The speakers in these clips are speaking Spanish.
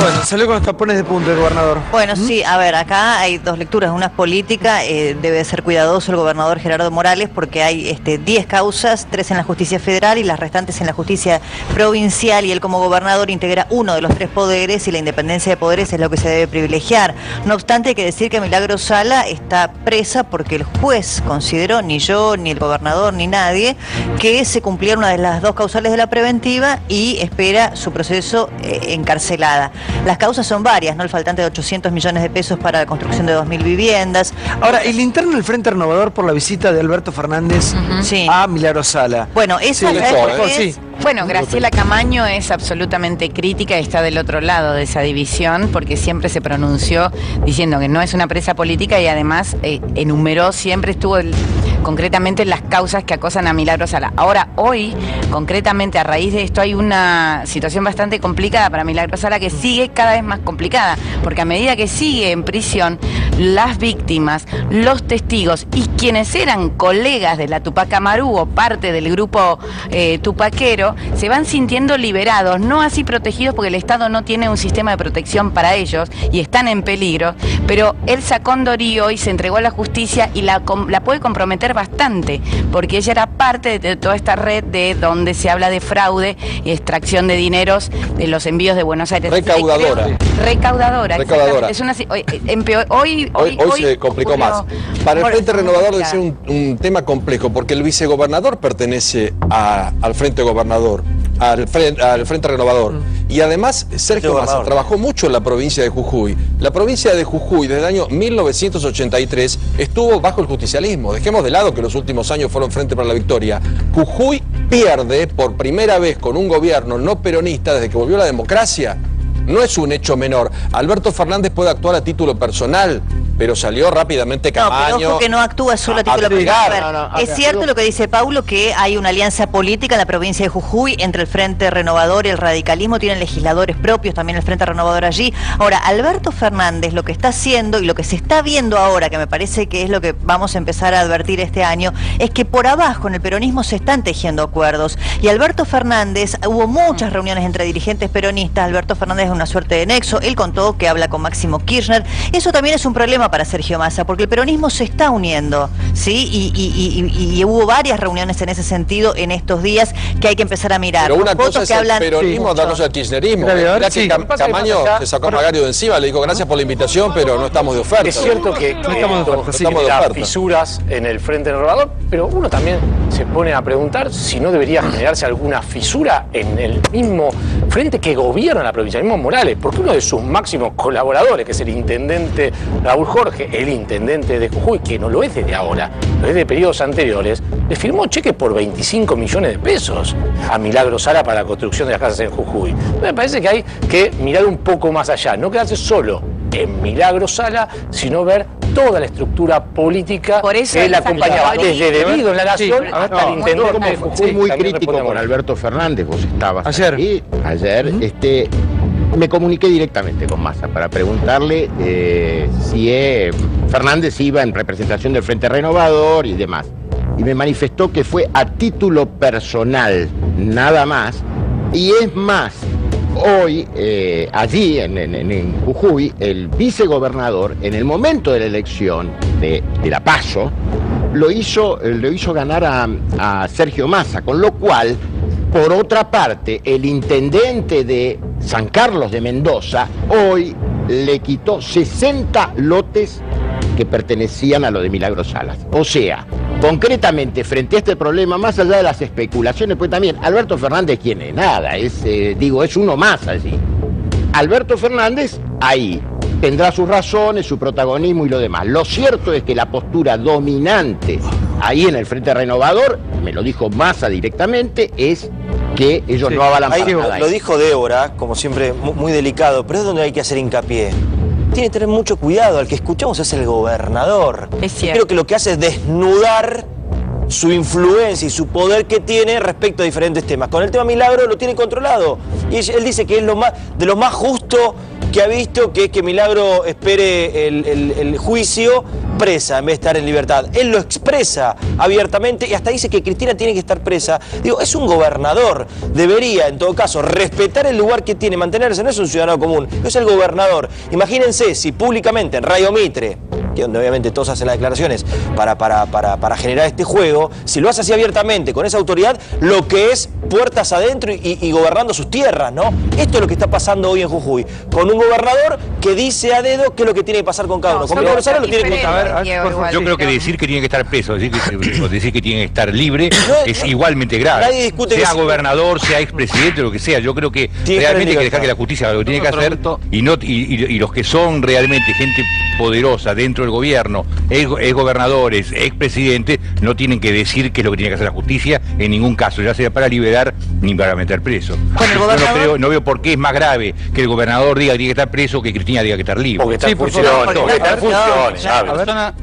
Bueno, salió con los tapones de punta el gobernador. Bueno, sí, a ver, acá hay dos lecturas. Una es política, debe ser cuidadoso el gobernador Gerardo Morales porque hay 10 causas, 3 en la justicia federal y las restantes en la justicia provincial, y él como gobernador integra uno de los 3 poderes y la independencia de poderes es lo que se debe privilegiar. No obstante, hay que decir que Milagros Sala está presa porque el juez consideró, ni yo, ni el gobernador, ni nadie, que se cumplieron una de las 2 causales de la preventiva y espera su proceso encarcelada. Las causas son varias, ¿no? El faltante de 800 millones de pesos para la construcción de 2000 viviendas. Ahora, el interno del Frente Renovador por la visita de Alberto Fernández a Milagros Sala. Bueno, esa sí. Bueno, Graciela Camaño es absolutamente crítica, está del otro lado de esa división, porque siempre se pronunció diciendo que no es una presa política y además enumeró, siempre estuvo concretamente las causas que acosan a Milagros Sala. Ahora, hoy, concretamente a raíz de esto, hay una situación bastante complicada para Milagros Sala que sigue cada vez más complicada, porque a medida que sigue en prisión, las víctimas, los testigos y quienes eran colegas de la Tupac Amaru o parte del grupo tupaquero, se van sintiendo liberados, no así protegidos porque el Estado no tiene un sistema de protección para ellos y están en peligro, pero Elsa Condori hoy se entregó a la justicia y la puede comprometer bastante, porque ella era parte de toda esta red de donde se habla de fraude y extracción de dineros de los envíos de Buenos Aires. Recaudadora. Recaudadora. Es una, hoy se complicó más. Para el Frente Renovador debe ser un tema complejo, porque el vicegobernador pertenece al Frente Gobernador, al Frente Renovador. Y además Sergio Massa trabajó mucho en la provincia de Jujuy. La provincia de Jujuy desde el año 1983 estuvo bajo el justicialismo. Dejemos de lado que los últimos años fueron Frente para la Victoria. Jujuy pierde por primera vez con un gobierno no peronista desde que volvió la democracia. No es un hecho menor. Alberto Fernández puede actuar a título personal, pero salió rápidamente Camaño. No, pero ojo que no actúa solo a título personal. Es cierto lo que dice Paulo, que hay una alianza política en la provincia de Jujuy entre el Frente Renovador y el radicalismo, tienen legisladores propios, también el Frente Renovador allí. Ahora, Alberto Fernández lo que está haciendo y lo que se está viendo ahora, que me parece que es lo que vamos a empezar a advertir este año, es que por abajo en el peronismo se están tejiendo acuerdos. Y Alberto Fernández, hubo muchas reuniones entre dirigentes peronistas, Alberto Fernández es una suerte de nexo, él contó que habla con Máximo Kirchner. Eso también es un problema para Sergio Massa, porque el peronismo se está uniendo, ¿sí? Y hubo varias reuniones en ese sentido en estos días que hay que empezar a mirar. Pero una cosa es el peronismo dándose al kirchnerismo. Mirá que Camaño se sacó a Magario de encima, le dijo gracias por la invitación, pero no estamos de oferta. Es cierto que no estamos de oferta. Fisuras en el Frente Renovador, pero uno también se pone a preguntar si no debería generarse alguna fisura en el mismo frente que gobierna la provincia, el mismo Morales, porque uno de sus máximos colaboradores, que es el intendente Raúl Jorge, el intendente de Jujuy, que no lo es desde ahora, lo es de periodos anteriores, le firmó cheques por 25 millones de pesos a Milagros Sala para la construcción de las casas en Jujuy. Me parece que hay que mirar un poco más allá, no quedarse solo en Milagros Sala, sino ver toda la estructura política que la acompañaba desde Debido en la Nación hasta el intendente de Jujuy. Fui muy crítico con Alberto Fernández, vos estabas ayer. Me comuniqué directamente con Massa para preguntarle si Fernández iba en representación del Frente Renovador y demás. Y me manifestó que fue a título personal, nada más. Y es más, hoy, allí en Jujuy, el vicegobernador, en el momento de la elección de la PASO, lo hizo ganar a Sergio Massa, con lo cual, por otra parte, el intendente de San Carlos de Mendoza hoy le quitó 60 lotes que pertenecían a lo de Milagros Sala. O sea, concretamente, frente a este problema, más allá de las especulaciones, pues también Alberto Fernández, ¿quién es? Nada, es uno más allí. Alberto Fernández ahí tendrá sus razones, su protagonismo y lo demás. Lo cierto es que la postura dominante ahí en el Frente Renovador, me lo dijo Massa directamente, es que ellos no avalan para nada. Lo dijo Débora, como siempre, muy delicado, pero es donde hay que hacer hincapié. Tiene que tener mucho cuidado, al que escuchamos es el gobernador. Es cierto. Creo que lo que hace es desnudar su influencia y su poder que tiene respecto a diferentes temas. Con el tema Milagro lo tiene controlado. Y él dice que es de lo más justo que ha visto, que es que Milagro espere el juicio presa en vez de estar en libertad. Él lo expresa abiertamente y hasta dice que Cristina tiene que estar presa. Digo, es un gobernador. Debería, en todo caso, respetar el lugar que tiene, mantenerse. No es un ciudadano común, es el gobernador. Imagínense si públicamente en Radio Mitre, que donde obviamente todos hacen las declaraciones para generar este juego, si lo hace así abiertamente, con esa autoridad, lo que es puertas adentro y gobernando sus tierras, ¿no? Esto es lo que está pasando hoy en Jujuy, con un gobernador que dice a dedo qué es lo que tiene que pasar con cada uno. Con Milagro Sala lo tiene que contar. Yo creo que decir que tiene que estar preso, decir que tiene que estar libre, es igualmente grave. Nadie discute sea gobernador, sea expresidente, lo que sea. Yo creo que realmente hay que dejar que la justicia haga lo que tiene que hacer y los que son realmente gente poderosa dentro del gobierno, gobernadores, expresidentes, no tienen que decir qué es lo que tiene que hacer la justicia en ningún caso, ya sea para liberar ni para meter preso. Bueno, no veo por qué es más grave que el gobernador diga que tiene que estar preso que Cristina diga que está libre. Porque está en funciones.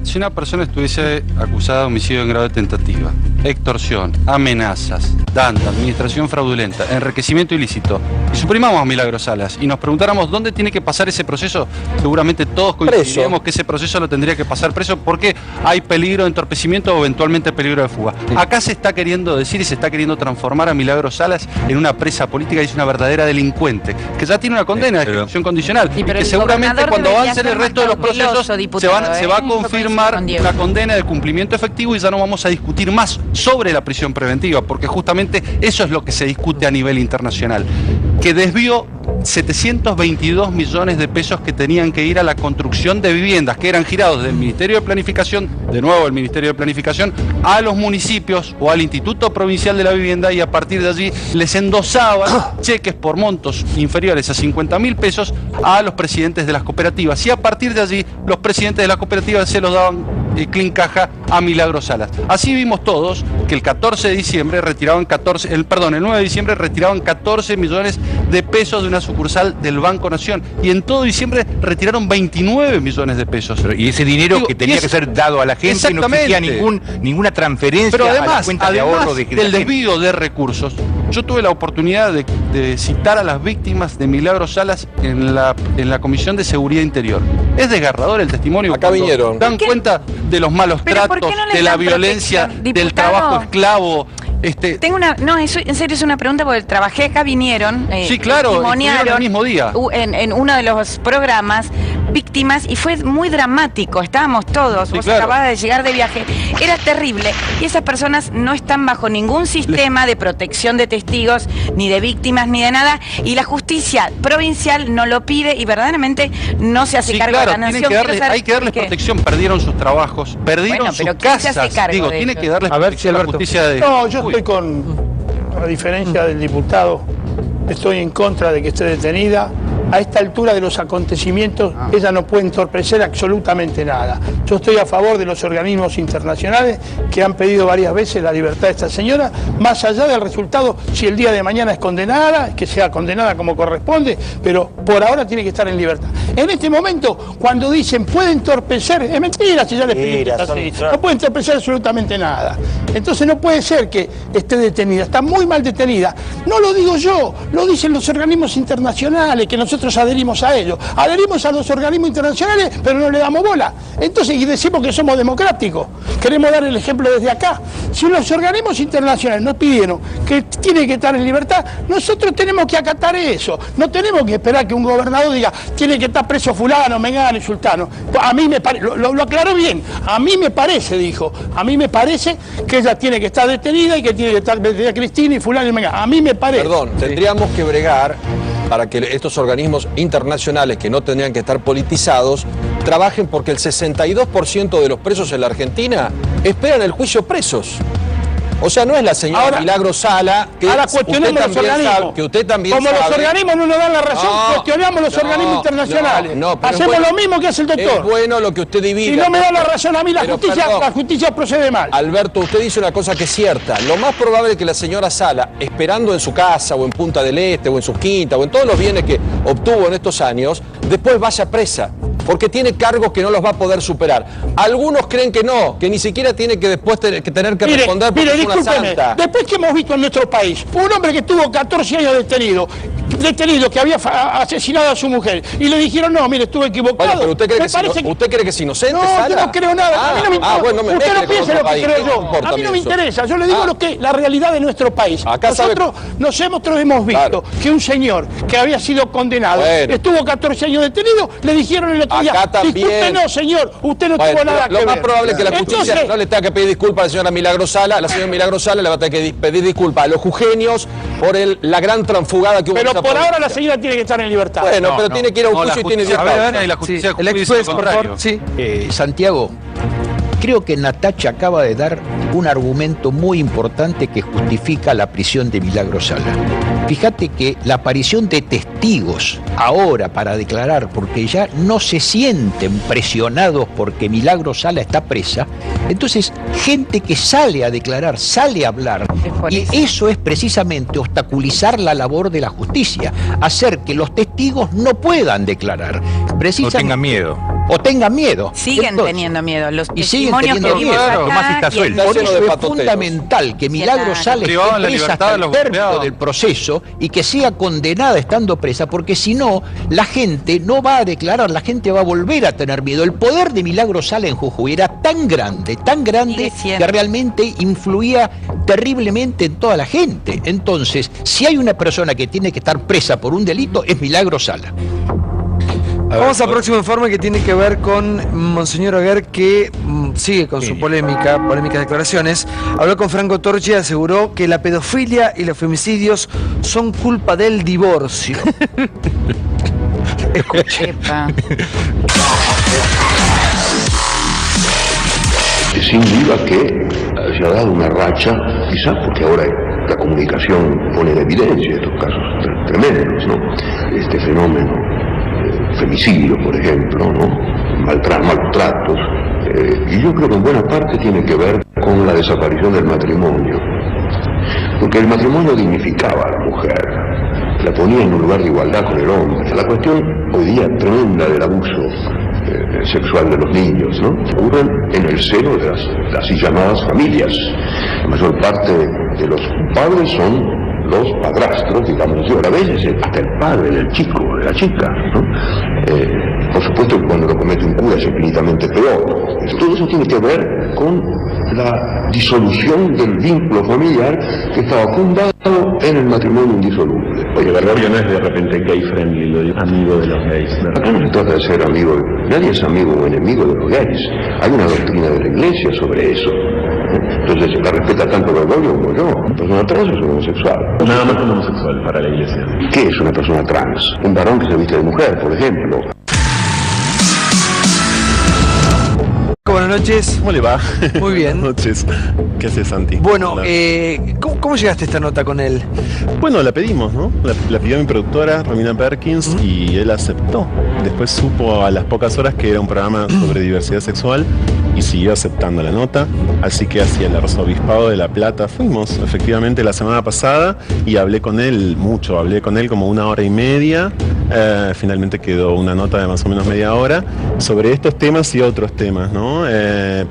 Si una persona estuviese acusada de homicidio en grado de tentativa, extorsión, amenazas, tanta, administración fraudulenta, enriquecimiento ilícito, y suprimamos a Milagro Salas y nos preguntáramos dónde tiene que pasar ese proceso, seguramente todos coincidiríamos que ese proceso lo tendría que pasar preso porque hay peligro de entorpecimiento o eventualmente peligro de fuga. Acá se está queriendo decir y se está queriendo transformar a Milagro Salas en una presa política y es una verdadera delincuente, que ya tiene una condena de ejecución condicional y que seguramente cuando avancen el resto de los procesos se va a confirmar la condena de cumplimiento efectivo y ya no vamos a discutir más sobre la prisión preventiva, porque justamente eso es lo que se discute a nivel internacional, que desvió 722 millones de pesos que tenían que ir a la construcción de viviendas que eran girados del Ministerio de Planificación, de nuevo el Ministerio de Planificación, a los municipios o al Instituto Provincial de la Vivienda, y a partir de allí les endosaban cheques por montos inferiores a 50.000 pesos a los presidentes de las cooperativas, y a partir de allí los presidentes de las cooperativas se los daban clean caja a Milagro Salas. Así vimos todos que el 14 de diciembre retiraban el 9 de diciembre retiraban 14 millones de pesos de una sucursal del Banco Nación, y en todo diciembre retiraron 29 millones de pesos. Y ese dinero que tenía que ser dado a la gente, no existía ninguna transferencia. Pero además, a la cuenta de ahorro del desvío de recursos, yo tuve la oportunidad de citar a las víctimas de Milagro Salas en la Comisión de Seguridad Interior. Es desgarrador el testimonio. Acá vinieron. Dan cuenta de los malos tratos, de la violencia, del trabajo esclavo. Tengo en serio es una pregunta porque trabajé acá, vinieron, sí, claro, testimoniaron el mismo día. En uno de los programas, víctimas, y fue muy dramático, estábamos todos, sí, vos claro. acababas de llegar de viaje, era terrible, y esas personas no están bajo ningún sistema de protección de testigos, ni de víctimas, ni de nada, y la justicia provincial no lo pide y verdaderamente no se hace cargo de la nación. Hay que darles protección, perdieron sus trabajos, perdieron sus casas, tiene que darles protección a la justicia de... No, yo estoy a diferencia del diputado, estoy en contra de que esté detenida. A esta altura de los acontecimientos, ella no puede entorpecer absolutamente nada. Yo estoy a favor de los organismos internacionales que han pedido varias veces la libertad de esta señora, más allá del resultado, si el día de mañana es condenada, que sea condenada como corresponde, pero por ahora tiene que estar en libertad. En este momento, cuando dicen puede entorpecer, es mentira, si ya les pedí así, no puede entorpecer absolutamente nada. Entonces no puede ser que esté detenida, está muy mal detenida. No lo digo yo, lo dicen los organismos internacionales, que nosotros adherimos a ellos. Adherimos a los organismos internacionales, pero no le damos bola. Entonces, y decimos que somos democráticos. Queremos dar el ejemplo desde acá. Si los organismos internacionales nos pidieron que tiene que estar en libertad, nosotros tenemos que acatar eso. No tenemos que esperar que un gobernador diga, tiene que estar preso fulano, mengano y sultano. A mí me parece, lo aclaró bien, a mí me parece, dijo, a mí me parece que ella tiene que estar detenida y que tiene que estar detenida Cristina y fulano y mengano. A mí me parece. Perdón, tendríamos que bregar para que estos organismos internacionales que no tendrían que estar politizados trabajen, porque el 62% de los presos en la Argentina esperan el juicio presos. O sea, no es la señora Milagro Sala, que ahora cuestionemos los organismos. Que usted también como sabe. Los organismos no nos dan la razón, cuestionamos los organismos internacionales. Hacemos lo mismo que hace el doctor. Es bueno lo que usted divide. Si no me da la razón a mí, la justicia procede mal. Alberto, usted dice una cosa que es cierta. Lo más probable es que la señora Sala, esperando en su casa o en Punta del Este o en sus quintas o en todos los bienes que obtuvo en estos años, después vaya presa, porque tiene cargos que no los va a poder superar. Algunos creen que no, que ni siquiera tiene que después tener que responder porque es una santa. Después que hemos visto en nuestro país un hombre que estuvo 14 años detenido, detenido que había asesinado a su mujer y le dijeron, no, mire, estuve equivocado. Bueno, pero usted cree que es inocente, No, Sala? yo no creo nada. A mí no me interesa. Usted no piensa lo que creo yo. A mí no me interesa. Yo le digo la realidad de nuestro país. Nosotros hemos visto que un señor que había sido condenado, estuvo 14 años detenido, le dijeron el otro día, disculpe, no, señor, usted no tuvo nada que ver. Lo más probable es que la justicia no le tenga que pedir disculpas a la señora Milagro Sala. La señora Milagro Sala le va a tener que pedir disculpas a los jujeños por la gran transfugada que hubo. Pero por ahora la señora tiene que estar en libertad. Bueno, pero tiene que ir a un juicio y tiene que ir a el ex juez, por favor. Sí. Santiago, creo que Natacha acaba de dar un argumento muy importante que justifica la prisión de Milagro Sala. Fíjate que la aparición de testigos ahora para declarar, porque ya no se sienten presionados porque Milagro Sala está presa, entonces gente que sale a declarar, sale a hablar, y eso es precisamente obstaculizar la labor de la justicia, hacer que los testigos no puedan declarar. O tengan miedo. O tengan miedo. Siguen teniendo miedo. Los y siguen teniendo miedo. Por eso es fundamental que Milagro Sala esté presa hasta el término del proceso y que sea condenada estando presa, porque si no, la gente no va a declarar, la gente va a volver a tener miedo. El poder de Milagro Sala en Jujuy era tan grande, que realmente influía terriblemente en toda la gente. Entonces, si hay una persona que tiene que estar presa por un delito, es Milagro Sala. Vamos al próximo informe que tiene que ver con Monseñor Aguer, que sigue con su polémicas declaraciones. Habló con Franco Torchi y aseguró que la pedofilia y los femicidios son culpa del divorcio. Escuche. Sin duda que se ha dado una racha, quizás porque ahora la comunicación pone en evidencia estos casos tremendos, ¿no? Este fenómeno, femicidio, por ejemplo, ¿no? Maltratos, y yo creo que en buena parte tiene que ver con la desaparición del matrimonio, porque el matrimonio dignificaba a la mujer, la ponía en un lugar de igualdad con el hombre. La cuestión hoy día tremenda del abuso sexual de los niños, ¿no? Ocurren en el seno de las así llamadas familias. La mayor parte de los culpables son los padrastros, digamos así, a veces hasta el padre del chico, de la chica, ¿no? Por supuesto que cuando lo comete un cura es infinitamente peor. Todo eso tiene que ver con la disolución del vínculo familiar que estaba fundado en el matrimonio indisoluble. Oye, Bergoglio no es de repente gay friendly, lo digo, amigo de los gays, ¿no? Acá no se trata de ser amigo, nadie es amigo o enemigo de los gays. Hay una doctrina de la Iglesia sobre eso. Entonces la respeta tanto Bergoglio como yo. ¿Una persona trans es un homosexual? Nada más que un homosexual para la Iglesia. ¿Qué es una persona trans? Un varón que se viste de mujer, por ejemplo. Buenas noches. ¿Cómo le va? Muy bien. Buenas noches. ¿Qué haces, Santi? Bueno, ¿cómo llegaste a esta nota con él? Bueno, la pedimos, ¿no? La pidió mi productora, Romina Perkins, y él aceptó. Después supo a las pocas horas que era un programa sobre diversidad sexual y siguió aceptando la nota. Así que hacia el Arzobispado de La Plata fuimos, efectivamente, la semana pasada y hablé con él mucho. Hablé con él como 1 hora y media. Finalmente quedó una nota de más o menos media hora sobre estos temas y otros temas, ¿no?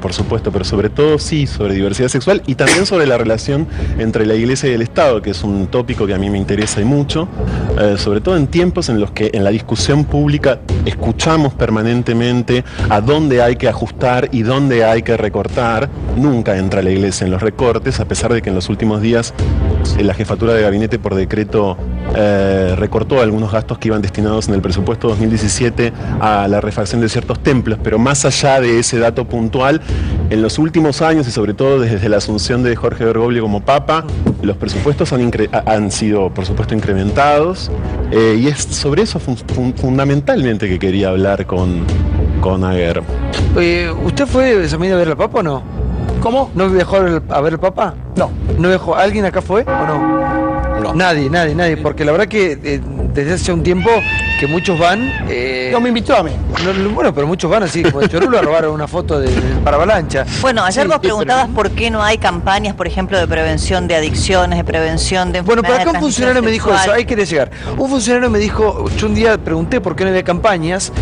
Por supuesto, pero sobre todo sí sobre diversidad sexual y también sobre la relación entre la Iglesia y el Estado, que es un tópico que a mí me interesa y mucho, sobre todo en tiempos en los que en la discusión pública escuchamos permanentemente a dónde hay que ajustar y dónde hay que recortar. Nunca entra la Iglesia en los recortes, a pesar de que en los últimos días la jefatura de gabinete por decreto recortó algunos gastos que iban destinados en el presupuesto 2017 a la refacción de ciertos templos, pero más allá de ese dato puntual, en los últimos años y sobre todo desde la asunción de Jorge Bergoglio como Papa, los presupuestos han sido, por supuesto, incrementados, y es sobre eso fundamentalmente que quería hablar con Aguer. ¿Usted fue amigo de ver al Papa o no? ¿Cómo? ¿No viajó a ver al Papa? No. ¿No viajó? ¿Alguien acá fue o no? No. Nadie, porque la verdad que desde hace un tiempo que muchos van... no me invitó a mí. Bueno, pero muchos van así, como de Chorulo a robar una foto para Avalancha. Bueno, ayer vos preguntabas por qué no hay campañas, por ejemplo, de prevención de adicciones, de prevención de enfermedades. Bueno, pero acá un funcionario me dijo eso, ahí quería llegar. Un funcionario me dijo, yo un día pregunté por qué no había campañas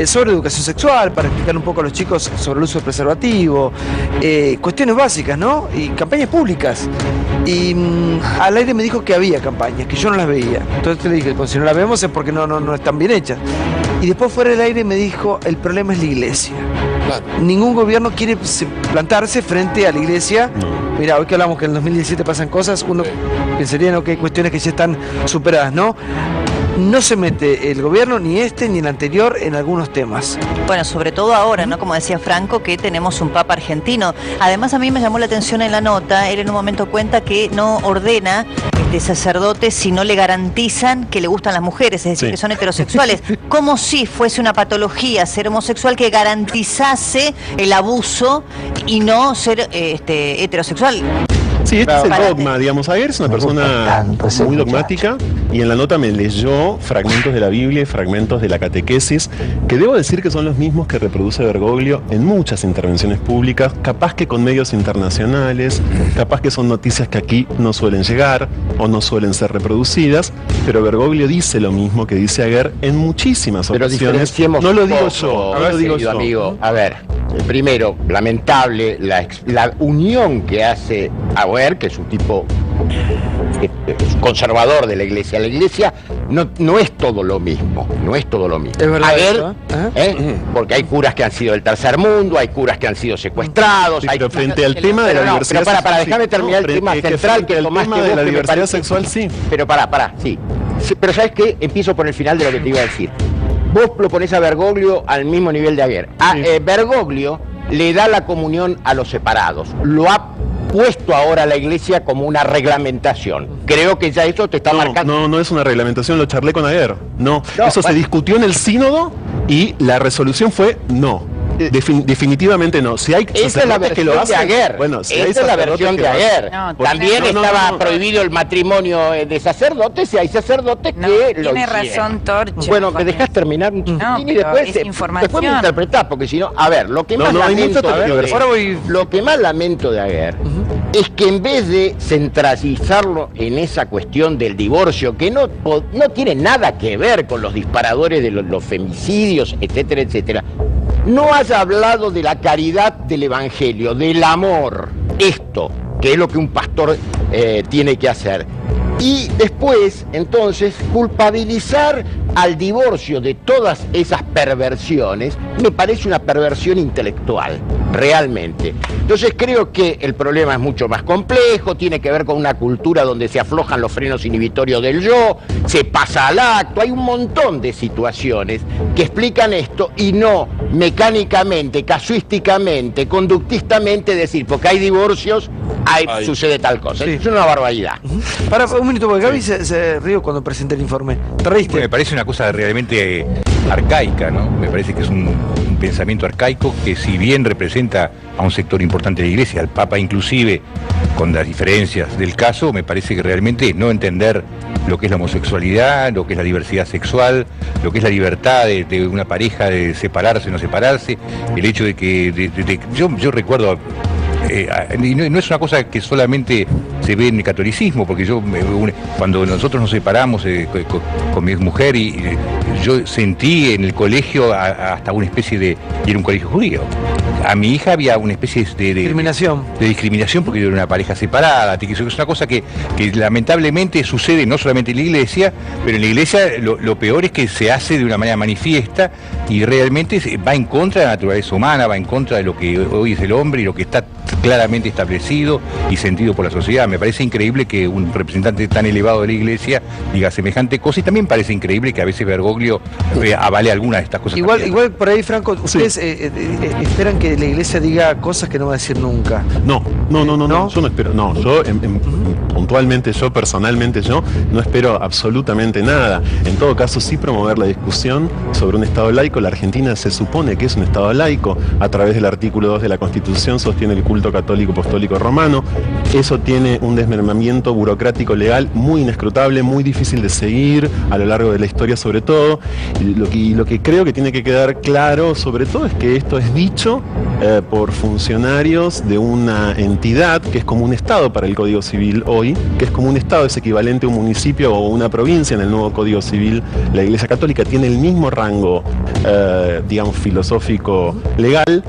sobre educación sexual, para explicar un poco a los chicos sobre el uso del preservativo, cuestiones básicas, ¿no? Y campañas públicas. Y al aire me dijo que había campañas, que yo no las veía. Entonces le dije, si no las vemos es porque no están bien hechas. Y después fuera del aire me dijo, el problema es la iglesia. Claro. Ningún gobierno quiere plantarse frente a la iglesia. Mira, hoy que hablamos que en el 2017 pasan cosas, uno pensaría que hay cuestiones que ya están superadas, ¿no? No se mete el gobierno, ni este ni el anterior, en algunos temas. Bueno, sobre todo ahora, ¿no? Como decía Franco, que tenemos un papa argentino. Además, a mí me llamó la atención en la nota, él en un momento cuenta que no ordena sacerdotes si no le garantizan que le gustan las mujeres, es decir, que son heterosexuales. Como si fuese una patología ser homosexual que garantizase el abuso y no ser heterosexual. Sí, este es el dogma, digamos. Aguer es una persona muy dogmática y en la nota me leyó fragmentos de la Biblia y fragmentos de la catequesis, que debo decir que son los mismos que reproduce Bergoglio en muchas intervenciones públicas, capaz que con medios internacionales, capaz que son noticias que aquí no suelen llegar o no suelen ser reproducidas, pero Bergoglio dice lo mismo que dice Aguer en muchísimas ocasiones. No lo digo yo, no lo digo yo. Amigo, a ver, primero, lamentable la unión que hace Aguer, que es un tipo conservador de la iglesia. La iglesia no es todo lo mismo, no es todo lo mismo. Es verdad. Aguer, porque hay curas que han sido del tercer mundo, hay curas que han sido secuestrados. Sí, pero frente al tema de la diversidad sexual. Para, déjame terminar el tema central que tomaste vos, de la diversidad sexual, sí. Pero sí. Pero ¿sabes qué? Empiezo por el final de lo que te iba a decir. Vos lo ponés a Bergoglio al mismo nivel de Aguer. Bergoglio le da la comunión a los separados. Lo ha puesto ahora la iglesia como una reglamentación. Creo que ya eso te está marcando. No es una reglamentación, lo charlé con Aguer. Eso se discutió en el sínodo y la resolución fue no. Definitivamente no. Si hay esa es la versión que lo hacen, de Aguer. Bueno, si esa es la versión de Aguer. También estaba prohibido el matrimonio de sacerdotes y hay sacerdotes que lo tiene razón Torcha. Bueno, ¿me dejás terminar un chiquitín y después me interpretás? Porque si no, a ver, lo que más lamento de Aguer es que en vez de centralizarlo en esa cuestión del divorcio, que no tiene nada que ver con los disparadores de los femicidios, etcétera, etcétera, no haya hablado de la caridad del evangelio, del amor, esto, que es lo que un pastor tiene que hacer. Y después, entonces, culpabilizar al divorcio de todas esas perversiones, me parece una perversión intelectual, realmente. Entonces creo que el problema es mucho más complejo, tiene que ver con una cultura donde se aflojan los frenos inhibitorios del yo, se pasa al acto, hay un montón de situaciones que explican esto y no mecánicamente, casuísticamente, conductistamente decir, porque hay divorcios, sucede tal cosa. Sí. Es una barbaridad. Para un minuto, porque Gaby se rió cuando presenté el informe. ¿Te reíste? Me parece una cosa realmente arcaica, ¿no? Me parece que es un pensamiento arcaico que, si bien representa a un sector importante de la iglesia, al Papa inclusive, con las diferencias del caso, me parece que realmente no entender lo que es la homosexualidad, lo que es la diversidad sexual, lo que es la libertad de una pareja de separarse o no separarse, el hecho de que yo recuerdo, y no es una cosa que solamente se ve en el catolicismo, porque cuando nosotros nos separamos con mi mujer, y yo sentí en el colegio hasta una especie de, y era un colegio judío, a mi hija había una especie de discriminación porque yo era una pareja separada. Es una cosa que lamentablemente sucede no solamente en la iglesia, pero en la iglesia lo peor es que se hace de una manera manifiesta y realmente va en contra de la naturaleza humana, va en contra de lo que hoy es el hombre y lo que está claramente establecido y sentido por la sociedad. Me parece increíble que un representante tan elevado de la iglesia diga semejante cosa, y también parece increíble que a veces Bergoglio avale alguna de estas cosas. Igual por ahí, Franco, ustedes esperan que la iglesia diga cosas que no va a decir nunca. No, yo no espero. No, yo puntualmente, personalmente, no espero absolutamente nada. En todo caso, sí promover la discusión sobre un Estado laico. La Argentina se supone que es un Estado laico. A través del artículo 2 de la Constitución sostiene el culto católico apostólico romano. Eso tiene un desmembramiento burocrático legal muy inescrutable, muy difícil de seguir a lo largo de la historia, sobre todo. Y lo que creo que tiene que quedar claro, sobre todo, es que esto es dicho por funcionarios de una entidad que es como un Estado para el Código Civil hoy, que es como un Estado, es equivalente a un municipio o una provincia en el nuevo Código Civil. La Iglesia Católica tiene el mismo rango, digamos, filosófico legal.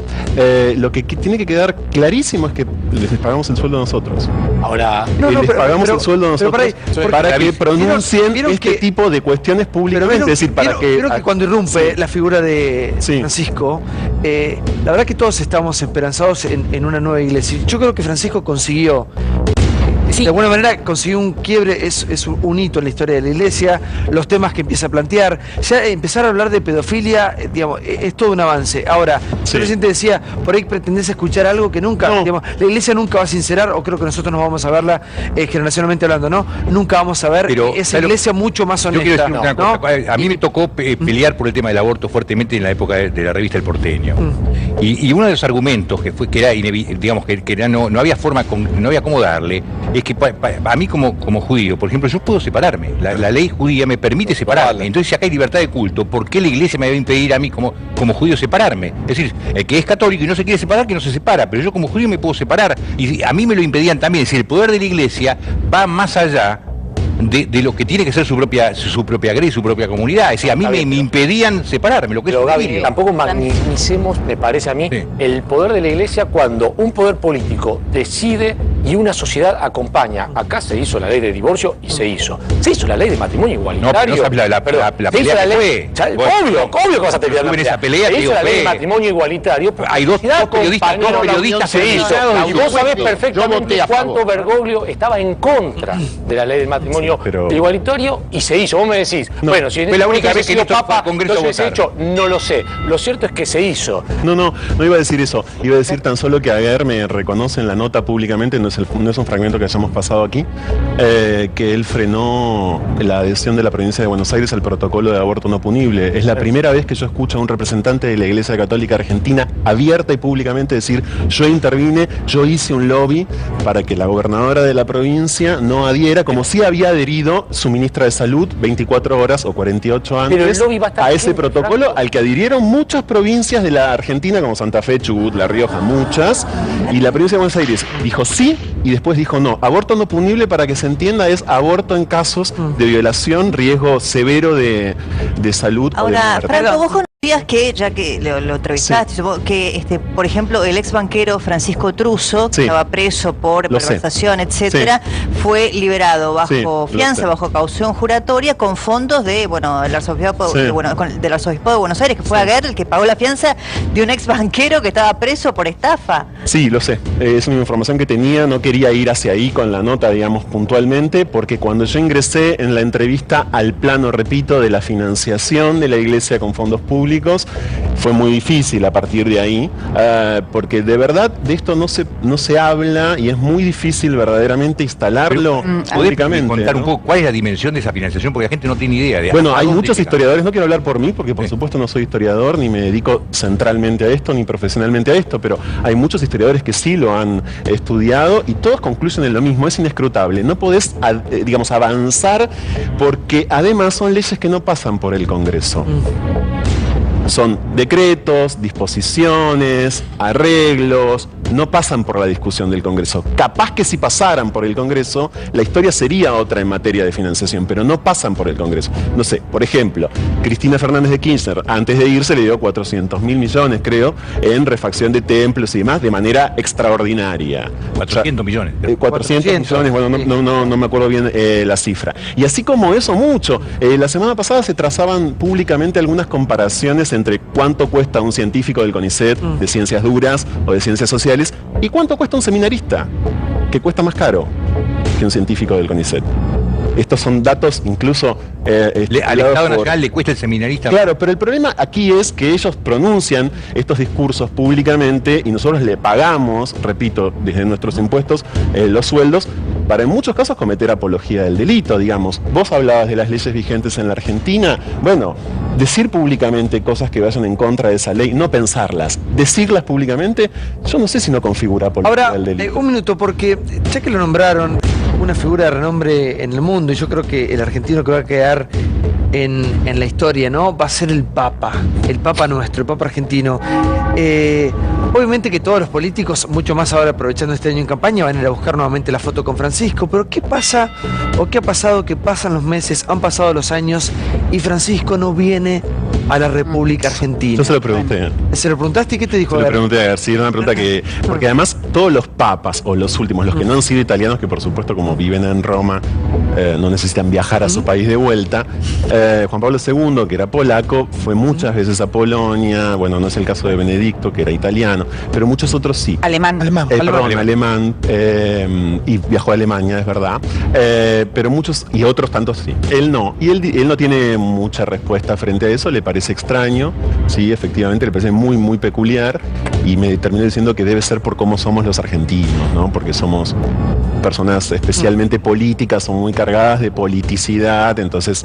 Lo que tiene que quedar clarísimo es que les pagamos el sueldo nosotros. Ahora, les pagamos el sueldo nosotros para que pronuncien este tipo de cuestiones públicamente. Es decir, para que... Creo que cuando irrumpe la figura de Francisco, la verdad que todos estamos esperanzados en una nueva iglesia. Yo creo que Francisco consiguió... De alguna manera consiguió un quiebre, es un hito en la historia de la iglesia, los temas que empieza a plantear, ya empezar a hablar de pedofilia, digamos, es todo un avance. Ahora, yo recién te decía, por ahí pretendés escuchar algo que nunca, digamos, la iglesia nunca va a sincerar, o creo que nosotros nos vamos a verla generacionalmente hablando, ¿no? Nunca vamos a ver esa iglesia mucho más honesta. Yo quiero decir una cosa. A mí me tocó pelear por el tema del aborto fuertemente en la época de la revista El Porteño. Y uno de los argumentos que era digamos que no había forma, no había cómo darle, es que a mí como judío, por ejemplo, yo puedo separarme. La ley judía me permite separarme. Entonces, si acá hay libertad de culto, ¿por qué la iglesia me debe impedir a mí como judío separarme? Es decir, el que es católico y no se quiere separar, que no se separa. Pero yo como judío me puedo separar. Y a mí me lo impedían también. Es decir, el poder de la iglesia va más allá de lo que tiene que ser su propia grey y su propia comunidad. Es decir, a mí me impedían separarme, lo que pero, Gaby, tampoco magnificemos, me parece a mí, el poder de la iglesia cuando un poder político decide y una sociedad acompaña. Acá se hizo la ley de divorcio y se hizo la ley de matrimonio igualitario. No, la pelea fue. Obvio que vas a terminar esa pelea. Se hizo la ley de matrimonio igualitario. Hay dos periodistas y vos sabés perfectamente cuánto Bergoglio estaba en contra de la ley del matrimonio igualitario y se hizo. Vos me decís, bueno, si fue la única vez que el Papa Congreso se hecho, no lo sé. Lo cierto es que se hizo. No iba a decir eso. Iba a decir tan solo que Aguer me reconoce en la nota públicamente, no es un fragmento que hayamos pasado aquí, que él frenó la adhesión de la provincia de Buenos Aires al protocolo de aborto no punible. Es la primera vez que yo escucho a un representante de la Iglesia Católica Argentina abierta y públicamente decir: yo intervine, yo hice un lobby para que la gobernadora de la provincia no adhiera, como si había adherido su ministra de Salud 24 horas o 48 antes a ese protocolo al que adhirieron muchas provincias de la Argentina, como Santa Fe, Chubut, La Rioja, muchas, y la provincia de Buenos Aires dijo sí y después dijo no. Aborto no punible, para que se entienda, es aborto en casos de violación, riesgo severo de salud. Ahora, Franco, vos conocías que, ya que lo entrevistaste, que por ejemplo, el ex banquero Francisco Truso, que estaba preso por malversación, etcétera, fue liberado bajo fianza, bajo caución juratoria, con fondos del arzobispado de Buenos Aires, que fue Aguer el que pagó la fianza de un ex banquero que estaba preso por estafa. Sí, lo sé. Es una información que tenía, no quería ir hacia ahí con la nota, digamos, puntualmente, porque cuando yo ingresé en la entrevista al plano, repito, de la financiación de la iglesia con fondos públicos, fue muy difícil a partir de ahí, porque de verdad de esto no se habla y es muy difícil verdaderamente instalarlo públicamente. ¿Podés contar un poco cuál es la dimensión de esa financiación? Porque la gente no tiene idea. Bueno, hay muchos historiadores, no quiero hablar por mí, porque por supuesto no soy historiador, ni me dedico centralmente a esto, ni profesionalmente a esto, pero hay muchos historiadores que sí lo han estudiado y todos concluyen en lo mismo: es inescrutable. No podés, digamos, avanzar, porque además son leyes que no pasan por el Congreso. Son decretos, disposiciones, arreglos, no pasan por la discusión del Congreso. Capaz que si pasaran por el Congreso, la historia sería otra en materia de financiación, pero no pasan por el Congreso. No sé, por ejemplo, Cristina Fernández de Kirchner, antes de irse, le dio 400.000 millones, creo, en refacción de templos y demás, de manera extraordinaria. 400 millones. 400 millones, bueno, no me acuerdo bien la cifra. Y así como eso, mucho. La semana pasada se trazaban públicamente algunas comparaciones entre cuánto cuesta un científico del CONICET de ciencias duras o de ciencias sociales y cuánto cuesta un seminarista, que cuesta más caro que un científico del CONICET. Estos son datos incluso... al Estado Nacional le cuesta el seminarista. Claro, pero el problema aquí es que ellos pronuncian estos discursos públicamente y nosotros le pagamos, repito, desde nuestros impuestos, los sueldos, para en muchos casos cometer apología del delito, digamos. Vos hablabas de las leyes vigentes en la Argentina. Bueno, decir públicamente cosas que vayan en contra de esa ley, no pensarlas, decirlas públicamente, yo no sé si no configura apología del delito. Un minuto, porque ya que lo nombraron, una figura de renombre en el mundo, y yo creo que el argentino que va a quedar en la historia, ¿no? Va a ser el Papa nuestro, el Papa argentino. Obviamente que todos los políticos, mucho más ahora aprovechando este año en campaña, van a ir a buscar nuevamente la foto con Francisco, pero ¿qué pasa o qué ha pasado? Que pasan los meses, han pasado los años y Francisco no viene a la República Argentina. Yo se lo pregunté. ¿Se lo preguntaste y qué te dijo? Se lo pregunté, a ver, sí, era una pregunta que... Porque además todos los papas, o los últimos, los que no han sido italianos, que por supuesto como viven en Roma, no necesitan viajar a su país de vuelta. Juan Pablo II, que era polaco, fue muchas veces a Polonia, bueno, no es el caso de Benedicto, que era italiano, pero muchos otros sí. Alemán. Alemán, y viajó a Alemania, es verdad, pero muchos, y otros tantos sí. Él no, y él no tiene mucha respuesta frente a eso, le parece extraño, sí, efectivamente, le parece muy, muy peculiar, y me terminó diciendo que debe ser por cómo somos los argentinos, ¿no? Porque somos personas especialmente políticas, son muy cargadas de politicidad, entonces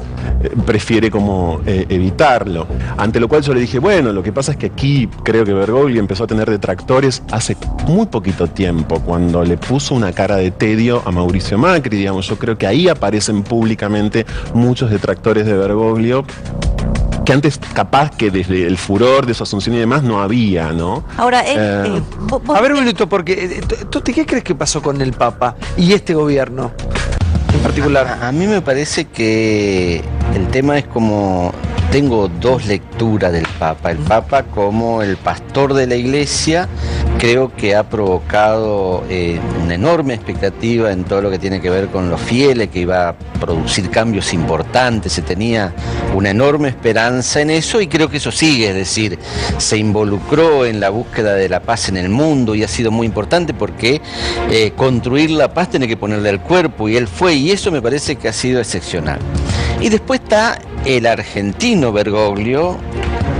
prefiere como evitarlo. Ante lo cual yo le dije, bueno, lo que pasa es que aquí creo que Bergoglio empezó a tener detractores hace muy poquito tiempo, cuando le puso una cara de tedio a Mauricio Macri, digamos. Yo creo que ahí aparecen públicamente muchos detractores de Bergoglio, que antes capaz que desde el furor de su asunción y demás no había, ¿no? Ahora, a ver un minuto, porque ¿qué crees que pasó con el Papa y este gobierno en particular? A mí me parece que el tema es como... Tengo dos lecturas del Papa. El Papa como el pastor de la Iglesia, creo que ha provocado una enorme expectativa en todo lo que tiene que ver con los fieles, que iba a producir cambios importantes, se tenía una enorme esperanza en eso y creo que eso sigue, es decir, se involucró en la búsqueda de la paz en el mundo y ha sido muy importante porque construir la paz tiene que ponerle al cuerpo y él fue, y eso me parece que ha sido excepcional. Y después está el argentino Bergoglio,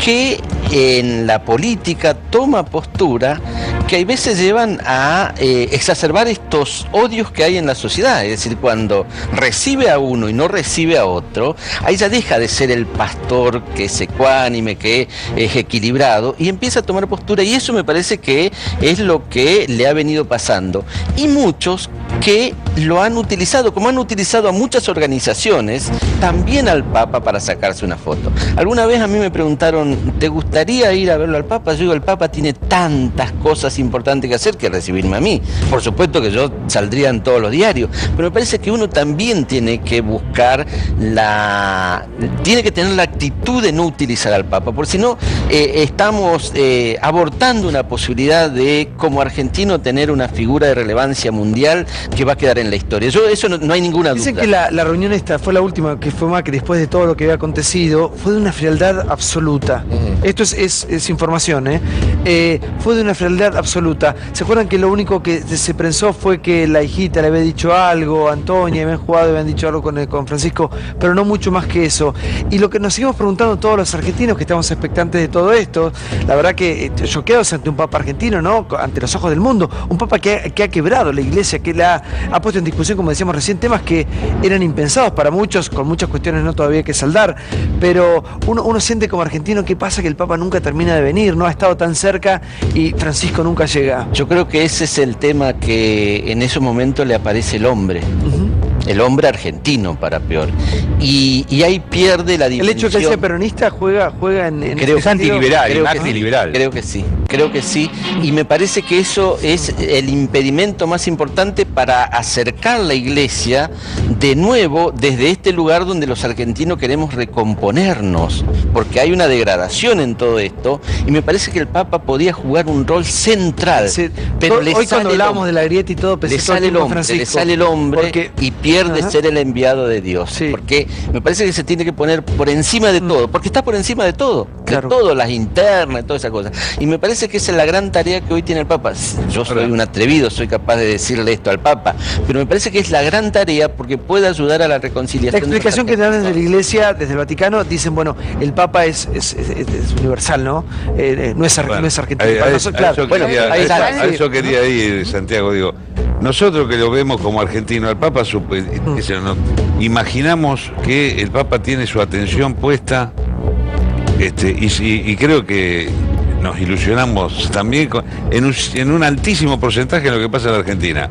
que en la política toma postura que hay veces llevan a exacerbar estos odios que hay en la sociedad. Es decir, cuando recibe a uno y no recibe a otro, ahí ya deja de ser el pastor que es ecuánime, que es equilibrado, y empieza a tomar postura, y eso me parece que es lo que le ha venido pasando. Y muchos que lo han utilizado, como han utilizado a muchas organizaciones, también al Papa para sacarse una foto. Alguna vez a mí me preguntaron, ¿te gustaría ir a verlo al Papa? Yo digo, el Papa tiene tantas cosas importantes que hacer que recibirme a mí. Por supuesto que yo saldría en todos los diarios, pero me parece que uno también tiene que buscar tiene que tener la actitud de no utilizar al Papa, porque si no estamos abortando una posibilidad de, como argentino, tener una figura de relevancia mundial que va a quedar en la historia. Eso no hay ninguna duda. Dicen que la reunión esta fue la última que fue Macri después de todo lo que había acontecido, fue de una frialdad absoluta. Esto es información, fue de una frialdad absoluta. ¿Se acuerdan que lo único que se pensó fue que la hijita le había dicho algo, Antonia, habían jugado y habían dicho algo con Francisco, pero no mucho más que eso? Y lo que nos seguimos preguntando todos los argentinos que estamos expectantes de todo esto, la verdad que choqueados ante un Papa argentino, ¿no? Ante los ojos del mundo, un Papa que ha quebrado la Iglesia, que ha puesto en discusión, como decíamos recién, temas que eran impensados para muchos, con muchas cuestiones no todavía que saldar, pero uno siente como argentino que pasa que el Papa nunca termina de venir, no ha estado tan cerca y Francisco nunca llega. Yo creo que ese es el tema, que en ese momento le aparece el hombre. El hombre argentino, para peor. Y ahí pierde la dimensión. ¿El hecho de que él sea peronista juega en creo, es antiliberal, creo que sí. Y me parece que eso es el impedimento más importante para acercar la Iglesia de nuevo desde este lugar donde los argentinos queremos recomponernos, porque hay una degradación en todo esto, y me parece que el Papa podía jugar un rol central. Sí, pero hoy cuando hablábamos de la grieta y todo, le sale el hombre y pierde ser el enviado de Dios. Sí. Porque me parece que se tiene que poner por encima de todo, porque está por encima de todo, claro, de todo, las internas, todas esas cosas. Y me parece que esa es la gran tarea que hoy tiene el Papa. Yo soy un atrevido, soy capaz de decirle esto al Papa, pero me parece que es la gran tarea porque puede ayudar a la reconciliación. La explicación que dan desde la Iglesia, desde el Vaticano, dicen, bueno, el Papa es universal, ¿no? No es argentino. A eso quería ir, Santiago, digo. Nosotros que lo vemos como argentino al Papa, imaginamos que el Papa tiene su atención puesta, y creo que nos ilusionamos también en un altísimo porcentaje en lo que pasa en la Argentina.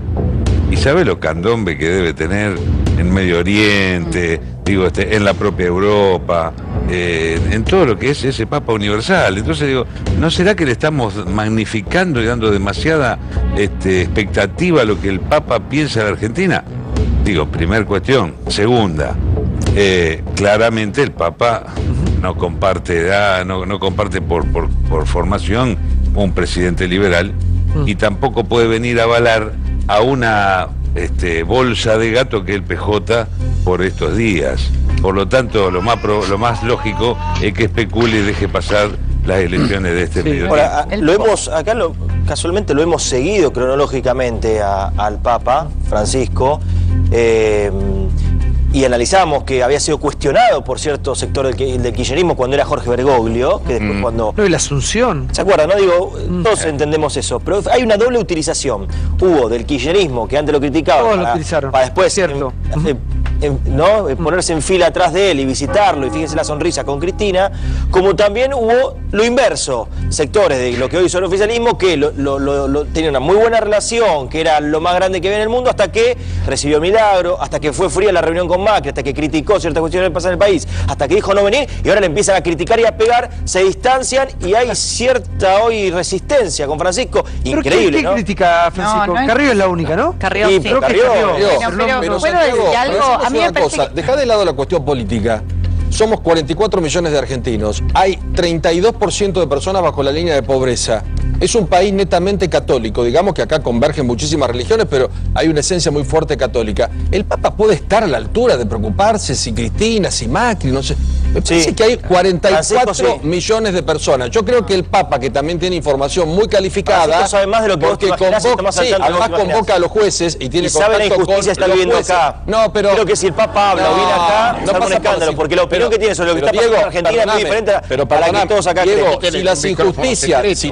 Y sabe lo candombe que debe tener en Medio Oriente, en la propia Europa, en todo lo que es ese Papa universal. Entonces digo, ¿no será que le estamos magnificando y dando demasiada expectativa a lo que el Papa piensa de la Argentina? Digo, primer cuestión. Segunda, claramente el Papa no comparte por formación un presidente liberal y tampoco puede venir a avalar a una bolsa de gato que es el PJ por estos días. Por lo tanto, lo más lógico es que especule y deje pasar las elecciones de este mediodía. Ahora, casualmente lo hemos seguido cronológicamente al Papa Francisco, y analizamos que había sido cuestionado por cierto sector del kirchnerismo cuando era Jorge Bergoglio, que después cuando... No, y la Asunción. ¿Se acuerdan? ¿No? Digo, todos entendemos eso, pero hay una doble utilización. Hubo del kirchnerismo, que antes lo criticaba, todos lo utilizaron. Para después Cierto. Ponerse en fila atrás de él y visitarlo, y fíjense la sonrisa con Cristina, como también hubo lo inverso, sectores de lo que hoy son el oficialismo que tenían una muy buena relación, que era lo más grande que había en el mundo, hasta que recibió Milagro, hasta que fue fría la reunión con Macri, hasta que criticó ciertas cuestiones que pasan en el país, hasta que dijo no venir, y ahora le empiezan a criticar y a pegar, se distancian, y hay cierta hoy resistencia con Francisco, increíble. ¿Qué critica Francisco? No, Carrió es la única, ¿no? Carrió, sí, creo Carrió. Pero ¿puedo decir algo? A mí me parece que... Dejá de lado la cuestión política. Somos 44 millones de argentinos. Hay 32% de personas bajo la línea de pobreza. Es un país netamente católico. Digamos que acá convergen muchísimas religiones, pero hay una esencia muy fuerte católica. ¿El Papa puede estar a la altura de preocuparse si Cristina, si Macri, no sé? Me parece que hay 44 millones de personas. Yo creo que el Papa, que también tiene información muy calificada, sabe más de lo que porque además convoca a los jueces y tiene contacto con la injusticia está viviendo acá. No, pero creo que si el Papa habla o viene acá, no pasa un escándalo, porque la opinión que tiene sobre lo que está pasando en Argentina es muy diferente a la que todos acá creen. Si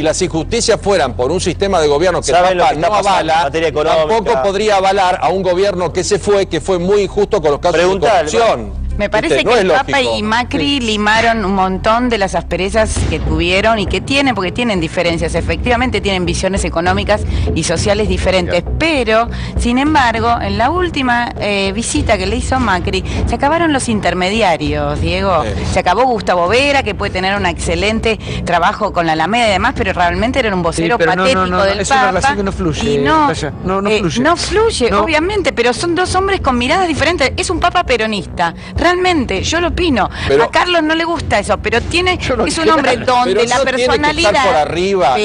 las injusticias fueran por un sistema de gobierno que el Papa no avala, tampoco podría avalar a un gobierno que fue muy injusto con los casos de corrupción. Me parece que el Papa y Macri limaron un montón de las asperezas que tuvieron y que tienen, porque tienen diferencias, efectivamente tienen visiones económicas y sociales diferentes, pero, sin embargo, en la última visita que le hizo Macri, se acabaron los intermediarios, Diego. Se acabó Gustavo Vera, que puede tener un excelente trabajo con la Alameda y demás, pero realmente era un vocero patético del es Papa. Una relación que no fluye. Y no fluye, obviamente, pero son dos hombres con miradas diferentes. Es un Papa peronista. Realmente, yo lo opino. A Carlos no le gusta eso, pero es un hombre donde la personalidad por arriba,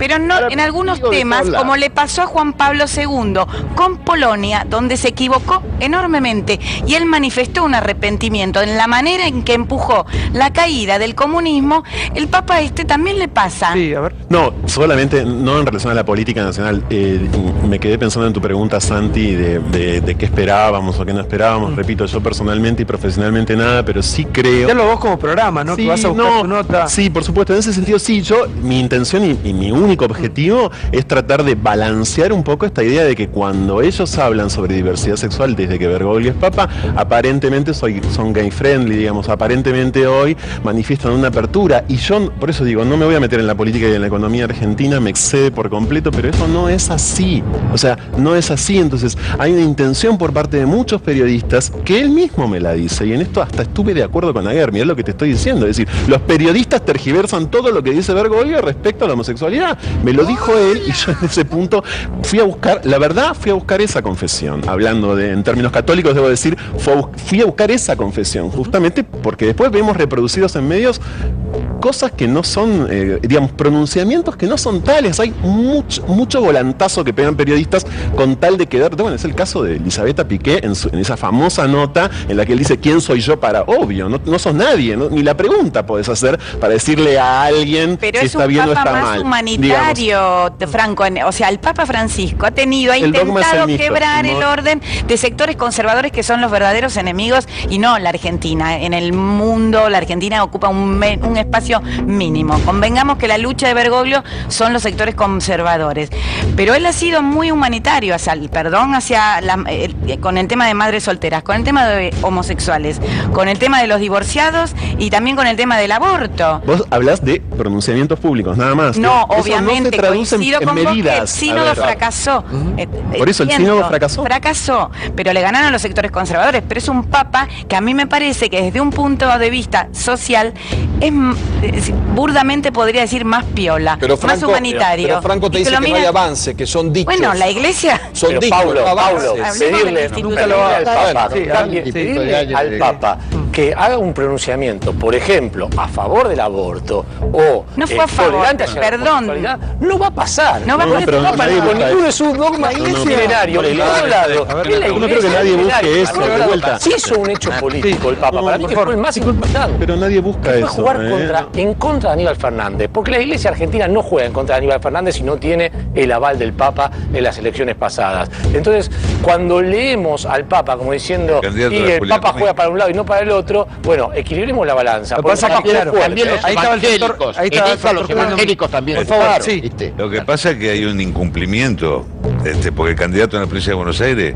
pero no en algunos temas, como le pasó a Juan Pablo II con Polonia, donde se equivocó enormemente y él manifestó un arrepentimiento en la manera en que empujó la caída del comunismo. El Papa también le pasa. Sí, a ver. No, solamente no en relación a la política nacional. Me quedé pensando en tu pregunta, Santi, de qué esperábamos o qué no esperábamos. Repito, yo personalmente y profesionalmente nada, pero sí creo... Ya lo vos como programa, ¿no? Sí, que vas a buscar tu nota. Sí, por supuesto. En ese sentido, sí, mi intención y mi único objetivo es tratar de balancear un poco esta idea de que cuando ellos hablan sobre diversidad sexual, desde que Bergoglio es Papa, aparentemente son gay friendly, digamos, aparentemente hoy manifiestan una apertura. Y yo, por eso digo, no me voy a meter en la política y en la economía argentina, me excede por completo, pero eso no es así. O sea, no es así. Entonces, hay una intención por parte de muchos periodistas que él mismo me la dice, y en esto hasta estuve de acuerdo con Aguer, mirá lo que te estoy diciendo, es decir, los periodistas tergiversan todo lo que dice Bergoglio respecto a la homosexualidad, me lo dijo él, y yo en ese punto fui a buscar esa confesión, hablando en términos católicos debo decir, fui a buscar esa confesión, justamente porque después vemos reproducidos en medios cosas que no son, digamos, pronunciamientos que no son tales, hay mucho volantazo que pegan periodistas con tal de quedar, bueno, es el caso de Elisabetta Piqué en esa famosa nota en la que él dice ¿quién soy yo para? Obvio, no sos nadie, ni la pregunta podés hacer para decirle a alguien si está bien o está mal. Pero es un Papa más humanitario, Franco, o sea, el Papa Francisco ha intentado quebrar el orden de sectores conservadores que son los verdaderos enemigos y no la Argentina. En el mundo, la Argentina ocupa un espacio mínimo. Convengamos que la lucha de Bergoglio son los sectores conservadores. Pero él ha sido muy humanitario con el tema de madres solteras, con el tema de homosexuales, con el tema de los divorciados y también con el tema del aborto. Vos hablás de pronunciamientos públicos, nada más. No, obviamente, no se traduce con medidas. Vos que el sínodo fracasó. Por eso el sínodo fracasó. Fracasó, pero le ganaron los sectores conservadores. Pero es un Papa que a mí me parece que desde un punto de vista social es burdamente podría decir más piola, más humanitario. Pero Franco te dice que no hay avance, que son dichos. Bueno, la iglesia... Son dichos, Paulo, pedirle al Papa que haga un pronunciamiento, por ejemplo, a favor del aborto o no fue a favor, perdón, no va a pasar. No va a pasar con ninguno de sus dogmas milenarios. Por otro lado, no creo que nadie busque eso de vuelta. Sí hizo un hecho político el Papa, para mí que fue el más impactado. Pero nadie busca eso. Fue jugar en contra de Aníbal Fernández, porque la Iglesia argentina no juega en contra de Aníbal Fernández si no tiene el aval del Papa en las elecciones pasadas. Entonces, cuando leemos al Papa como diciendo y el Papa juega para un lado y no para el otro, bueno, equilibremos la balanza. Lo que pasa es que también los evangélicos, los evangélicos también. Por favor, sí. Lo que pasa es que hay un incumplimiento, porque el candidato a la provincia de Buenos Aires,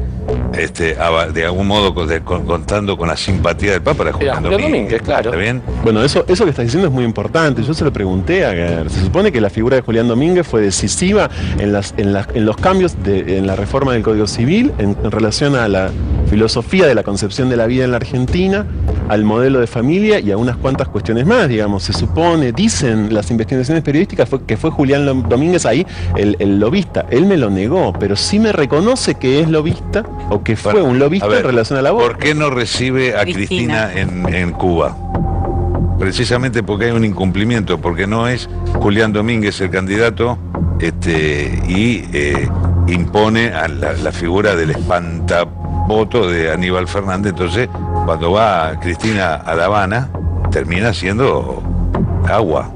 de algún modo contando con la simpatía del Papa, era Julián Domínguez, claro. ¿Está bien? Bueno, eso que estás diciendo es muy importante. Yo se lo pregunté a Guerre. Se supone que la figura de Julián Domínguez fue decisiva en los cambios en la reforma del Código Civil en relación a la filosofía de la concepción de la vida en la Argentina, al modelo de familia y a unas cuantas cuestiones más, digamos. Se supone, dicen las investigaciones periodísticas, que fue Julián Domínguez ahí el lobista. Él me lo negó, pero sí me reconoce que es lobista o que fue un lobista en relación al aborto. ¿Por qué no recibe a Cristina en Cuba? Precisamente porque hay un incumplimiento, porque no es Julián Domínguez el candidato y impone a la figura del espantavoto de Aníbal Fernández. Entonces, cuando va Cristina a La Habana, termina siendo agua.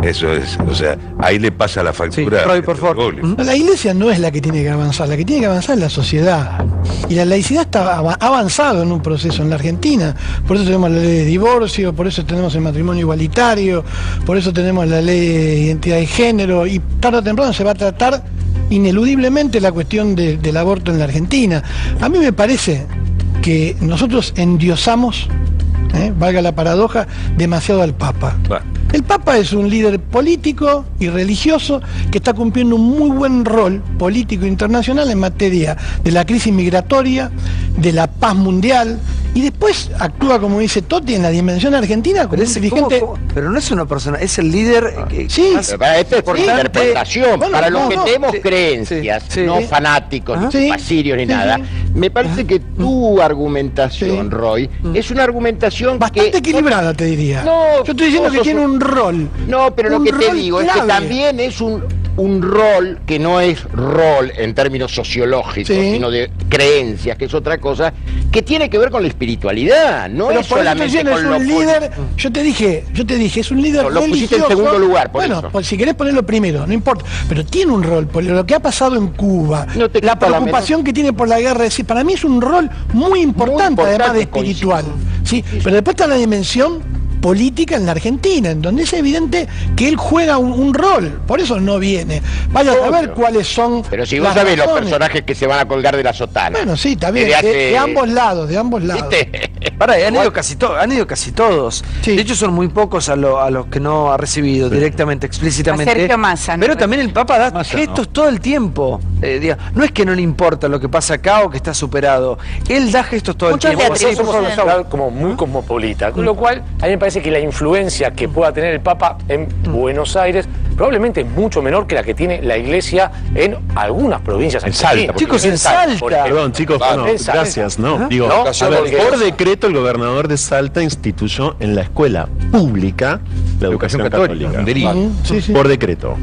Eso es, o sea, ahí le pasa la factura. Sí, Roy, por favor. La Iglesia no es la que tiene que avanzar, la que tiene que avanzar es la sociedad. Y la laicidad ha avanzado en un proceso en la Argentina. Por eso tenemos la ley de divorcio, por eso tenemos el matrimonio igualitario, por eso tenemos la ley de identidad de género, y tarde o temprano se va a tratar ineludiblemente la cuestión del aborto en la Argentina. A mí me parece que nosotros endiosamos, valga la paradoja, demasiado al Papa. El Papa es un líder político y religioso que está cumpliendo un muy buen rol político internacional en materia de la crisis migratoria, de la paz mundial, y después actúa, como dice Totti, en la dimensión argentina como un dirigente. Pero no es una persona, es el líder sí, esta es por interpretación, bueno, para los que tenemos creencias, no fanáticos, ni pasirios, ni nada. Me parece que tu argumentación, Roy, es una argumentación bastante equilibrada, te diría. No, yo estoy diciendo que tiene un rol. No, pero lo que te digo es que también es un rol que no es rol en términos sociológicos, sino de creencias, que es otra cosa, que tiene que ver con la espiritualididad, no pero es solamente con lo líder. Yo te dije, es un líder religioso. Lo pusiste en segundo lugar, por eso. Pues si querés ponerlo primero, no importa, pero tiene un rol, por lo que ha pasado en Cuba, la preocupación que tiene por la guerra, para mí es un rol muy importante además de espiritual. ¿Sí? Pero después está la dimensión política en la Argentina, en donde es evidente que él juega un rol, por eso no viene. Vaya a saber cuáles son. Pero si vos sabés los personajes que se van a colgar de la sotana. Bueno, sí, está bien, de ambos lados, de ambos lados. Han ido casi todos. Sí. De hecho, son muy pocos a los que no ha recibido directamente, explícitamente. Sergio Massa, pero también el Papa da gestos todo el tiempo. No es que no le importa lo que pasa acá o que está superado. Él da gestos todo el tiempo. Somos una ciudad como muy cosmopolita, con lo cual a mí me parece que la influencia que pueda tener el Papa en Buenos Aires probablemente es mucho menor que la que tiene la Iglesia en algunas provincias. En Salta. Chicos, en Salta. Perdón, chicos, gracias, ¿no? Digo, por decreto el gobernador de Salta instituyó en la escuela pública la educación católica. Por decreto.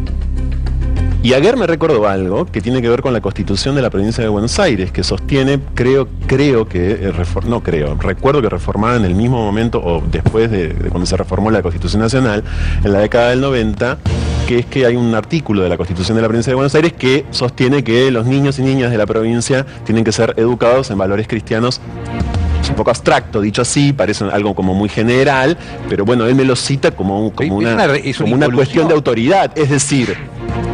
Y Aguer me recordó algo que tiene que ver con la Constitución de la provincia de Buenos Aires, que sostiene, recuerdo que reformada en el mismo momento o después de cuando se reformó la Constitución Nacional, en la década del 90, que es que hay un artículo de la Constitución de la provincia de Buenos Aires que sostiene que los niños y niñas de la provincia tienen que ser educados en valores cristianos. Es un poco abstracto, dicho así, parece algo como muy general, pero bueno, él me lo cita como una cuestión de autoridad, es decir,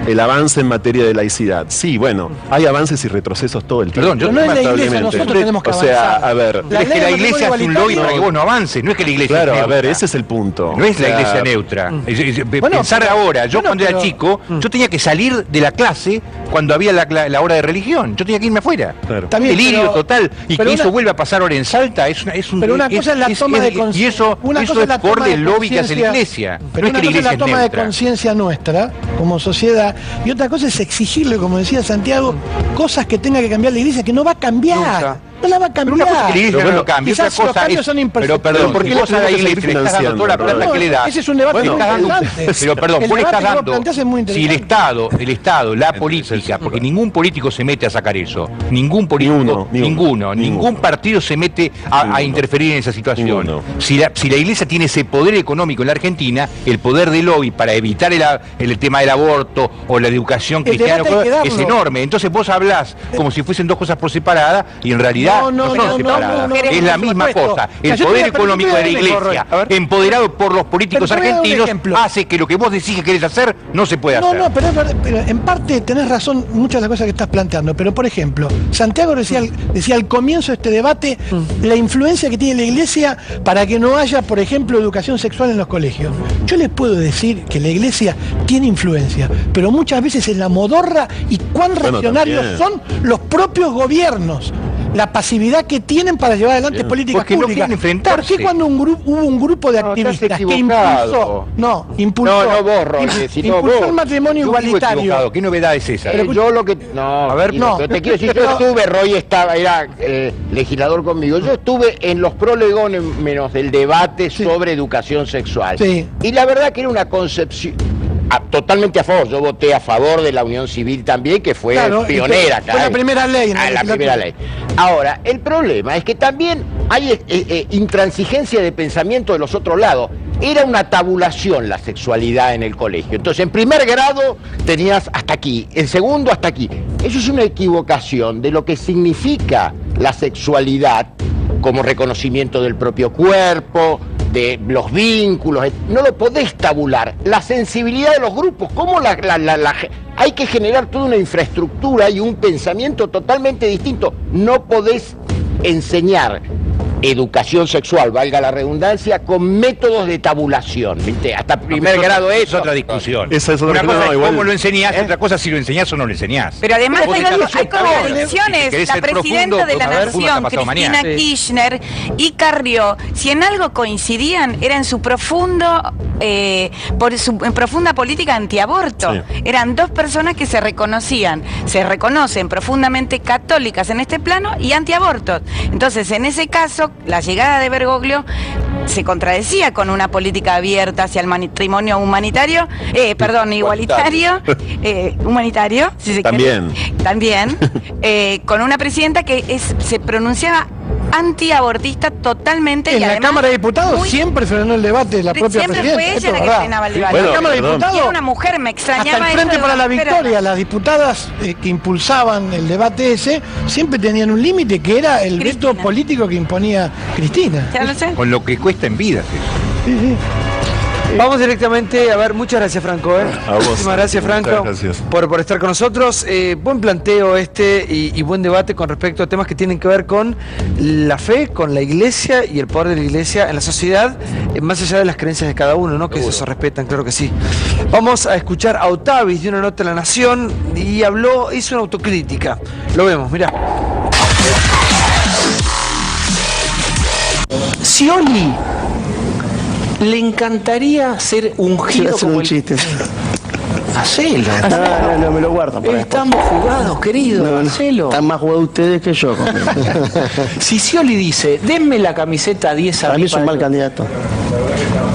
el avance en materia de laicidad. Sí, bueno, hay avances y retrocesos todo el tiempo. Perdón, yo no es la Iglesia, nosotros tenemos que avanzar. O sea, a ver, es que la Iglesia hace un lobby para que vos no avances, no es que la Iglesia es neutra. Claro, a ver, ese es el punto. No es la Iglesia neutra. Pensar ahora, yo cuando era chico, yo tenía que salir de la clase cuando había la hora de religión. Yo tenía que irme afuera. Claro. También, delirio total. Y que eso vuelva a pasar ahora en Salta es un... Pero una cosa es la toma de conciencia. Y eso es por el lobby que hace la Iglesia. Pero una cosa es la toma de conciencia nuestra, como sociedad, y otra cosa es exigirle, como decía Santiago, cosas que tenga que cambiar la Iglesia, que no va a cambiar. No la va a cambiar. Pero una cosa que la iglesia no lo cambia, otra Quizás los cosa cambios es... son Pero imperfectos. perdón, ¿por qué vos a la iglesia le estás dando toda la plata que le das? Ese es un debate interesante. Pero perdón, vos le estás dando... Es muy si el Estado, la política, porque ningún político se mete a sacar eso, ningún político, ningún partido se mete a interferir en esa situación. Si la iglesia tiene ese poder económico en la Argentina, el poder de lobby para evitar el tema del aborto o la educación cristiana es enorme. Entonces vos hablás como si fuesen dos cosas por separadas y en realidad no son separadas. Es la misma cosa. El poder económico de la iglesia, empoderado por los políticos argentinos, hace que lo que vos decís que querés hacer no se puede hacer. Pero en parte tenés razón muchas de las cosas que estás planteando. Pero por ejemplo, Santiago decía al comienzo de este debate la influencia que tiene la iglesia para que no haya, por ejemplo, educación sexual en los colegios. Yo les puedo decir que la iglesia tiene influencia, pero muchas veces es la modorra y cuán reaccionarios son los propios gobiernos. La pasividad que tienen para llevar adelante políticas públicas. ¿Por qué cuando hubo un grupo de activistas que impulsó el matrimonio igualitario? ¿Qué novedad es esa? Yo lo que... yo te quiero decir, yo estuve, Roy era legislador conmigo, yo estuve en los prolegómenos del debate sobre educación sexual. Y la verdad que era una concepción... totalmente a favor, yo voté a favor de la unión civil también, que fue pionera. Fue la primera ley. La primera ley. Ahora, el problema es que también hay intransigencia de pensamiento de los otros lados. Era una tabulación la sexualidad en el colegio. Entonces, en primer grado tenías hasta aquí, en segundo hasta aquí. Eso es una equivocación de lo que significa la sexualidad como reconocimiento del propio cuerpo, de los vínculos, no lo podés tabular. La sensibilidad de los grupos, cómo hay que generar toda una infraestructura y un pensamiento totalmente distinto. No podés enseñar educación sexual, valga la redundancia, con métodos de tabulación, ¿viste? Hasta primer grado es otra discusión. Esa es otra Una cosa es igual. cómo lo enseñás, otra cosa es si lo enseñás o no lo enseñás. Pero además hay contradicciones. La presidenta de la Nación, Cristina Kirchner, y Carrió, si en algo coincidían, era en su profunda política antiaborto. Eran dos personas que se reconocen profundamente católicas en este plano y antiabortos. Entonces, en ese caso, la llegada de Bergoglio se contradecía con una política abierta hacia el matrimonio igualitario, humanitario, si se también. quiere. También, con una presidenta que se pronunciaba antiabortista totalmente. En la Cámara de Diputados siempre frenó el debate de la propia presidenta. Siempre fue ella la que frenaba el debate. En la Cámara de Diputados, era una mujer, me extrañaba. hasta el Frente para la Victoria, las diputadas que impulsaban el debate ese, siempre tenían un límite que era el veto político que imponía Cristina. Ya lo sé. Con lo que cuesta en vida. Vamos directamente, a ver, muchas gracias Franco. Muchísimas gracias Franco por estar con nosotros. Buen planteo y buen debate con respecto a temas que tienen que ver con la fe, con la iglesia y el poder de la iglesia en la sociedad, más allá de las creencias de cada uno, ¿no? Que se respetan, claro que sí. Vamos a escuchar a Otavis de una nota de La Nación y hizo una autocrítica. Lo vemos, mirá. Scioli le encantaría ser ungido como el... chiste. Hacelo. No, me lo guardan. Estamos jugados, querido. Hacelo. Están más jugados ustedes que yo. Si Scioli dice, denme la camiseta 10 a Para mí es un mal candidato.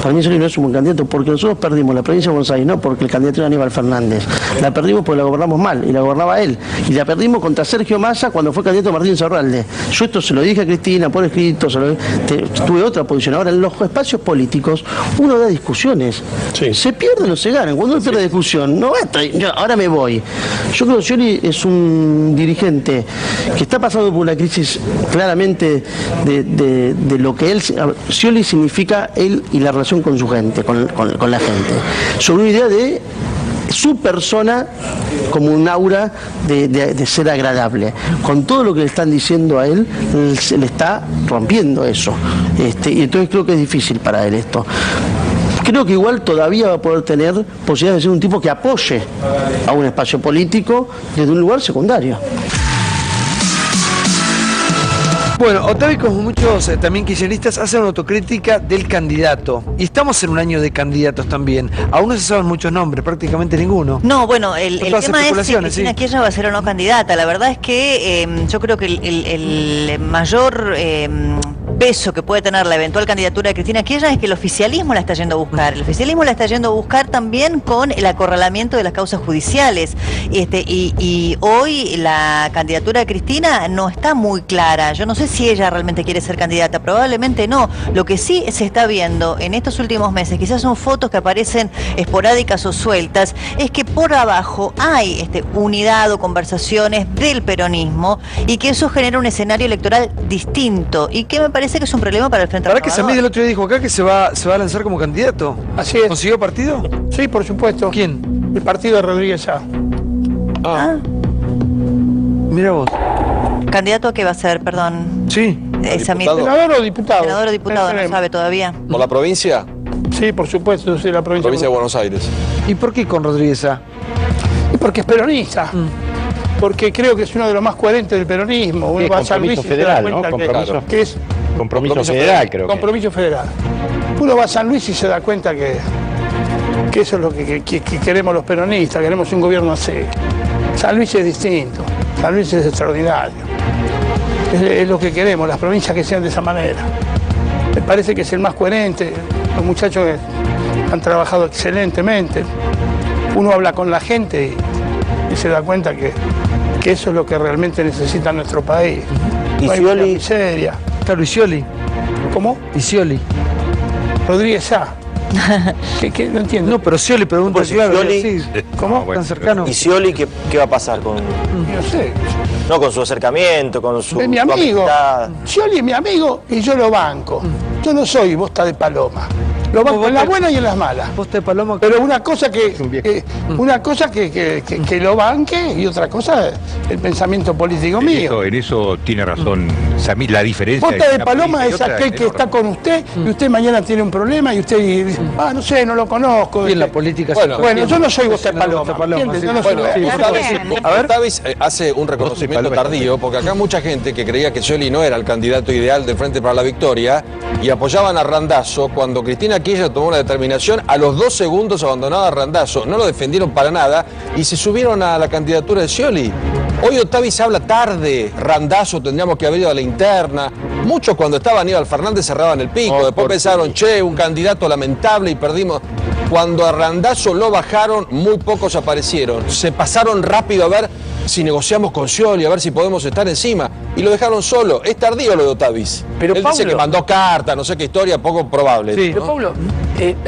Para mí Scioli no es un buen candidato porque nosotros perdimos la provincia de Buenos Aires, no porque el candidato era Aníbal Fernández. La perdimos porque la gobernamos mal y la gobernaba él. Y la perdimos contra Sergio Massa cuando fue candidato Martín Insaurralde. Yo esto se lo dije a Cristina por escrito, tuve otra posición. Ahora, en los espacios políticos uno da discusiones. Se pierden o se ganan. Cuando uno pierde discusión, no basta. Ahora me voy. Yo creo que Scioli es un dirigente que está pasando por una crisis claramente de lo que él... Scioli significa él y la relación con su gente, con la gente. Sobre una idea de su persona como un aura de ser agradable. Con todo lo que le están diciendo a él, se le está rompiendo eso. Y entonces creo que es difícil para él esto. Creo que igual todavía va a poder tener posibilidad de ser un tipo que apoye a un espacio político desde un lugar secundario. Bueno, Otavi, como muchos también kirchneristas, hacen una autocrítica del candidato. Y estamos en un año de candidatos también. Aún no se saben muchos nombres, prácticamente ninguno. No, bueno, el tema es si Cristina Kirchner va a ser o no candidata. La verdad es que yo creo que el mayor peso que puede tener la eventual candidatura de Cristina Kirchner es que el oficialismo la está yendo a buscar. El oficialismo la está yendo a buscar también con el acorralamiento de las causas judiciales. Y hoy la candidatura de Cristina no está muy clara. Yo no sé si ella realmente quiere ser candidata, probablemente no. Lo que sí se está viendo en estos últimos meses, quizás son fotos que aparecen esporádicas o sueltas, es que por abajo hay unidad o conversaciones del peronismo y que eso genera un escenario electoral distinto y que me parece que es un problema para el Frente Renovador. ¿Para que Samid el otro día dijo acá que se va a lanzar como candidato? Así es. ¿Consiguió partido? Sí, por supuesto. ¿Quién? El partido de Rodríguez Sá. Mira vos. ¿Candidato a qué va a ser, perdón? Sí. ¿Senador o diputado? Senador o diputado, no sabe todavía. ¿Por la provincia? Sí, por supuesto, sí, la provincia de Buenos Aires. ¿Y por qué con Rodríguez Sá? Y porque es peronista. Porque creo que es uno de los más coherentes del peronismo. Uno va a San Luis y se da cuenta que es compromiso federal, creo que. Compromiso federal. Uno va a San Luis y se da cuenta que eso es lo que queremos los peronistas, queremos un gobierno así. San Luis es distinto, San Luis es extraordinario. Es lo que queremos, las provincias que sean de esa manera. Me parece que es el más coherente, los muchachos han trabajado excelentemente. Uno habla con la gente y se da cuenta que eso es lo que realmente necesita nuestro país. No hay mucha miseria. Claro, Scioli. ¿Cómo? Scioli. Rodríguez Sá. ¿Qué? No entiendo. No, pero Scioli pregunta, claro. Scioli, ¿cómo? Tan cercano. ¿Y Scioli qué va a pasar con...? No sé. No, con su acercamiento, con su... Es mi amigo. Scioli es mi amigo y yo lo banco. Yo no soy bosta de paloma. Lo banco en las buenas y en las malas. Bosta de paloma. Pero una cosa que lo banque y otra cosa el pensamiento político mío. En eso tiene razón Samid, la diferencia. Bosta de paloma es aquel que está con usted y usted mañana tiene un problema y usted dice, no sé, no lo conozco. Y en la política. Bueno, yo no soy bosta de paloma. A ver, Tavis hace un reconocimiento tardío, porque acá mucha gente que creía que Scioli no era el candidato ideal del Frente para la Victoria y apoyaban a Randazzo cuando Cristina Kirchner tomó una determinación, a los 2 segundos abandonaba a Randazzo, no lo defendieron para nada y se subieron a la candidatura de Scioli. Hoy Otavi se habla tarde, Randazzo tendríamos que haber ido a la interna. Muchos cuando estaba Aníbal Fernández cerraban el pico, después pensaron, un candidato lamentable y perdimos. Cuando a Randazzo lo bajaron, muy pocos aparecieron. Se pasaron rápido a ver si negociamos con Scioli, a ver si podemos estar encima. Y lo dejaron solo. Es tardío lo de Otavis. Pero él dice que mandó carta, no sé qué historia, poco probable. Sí. Pero Pablo,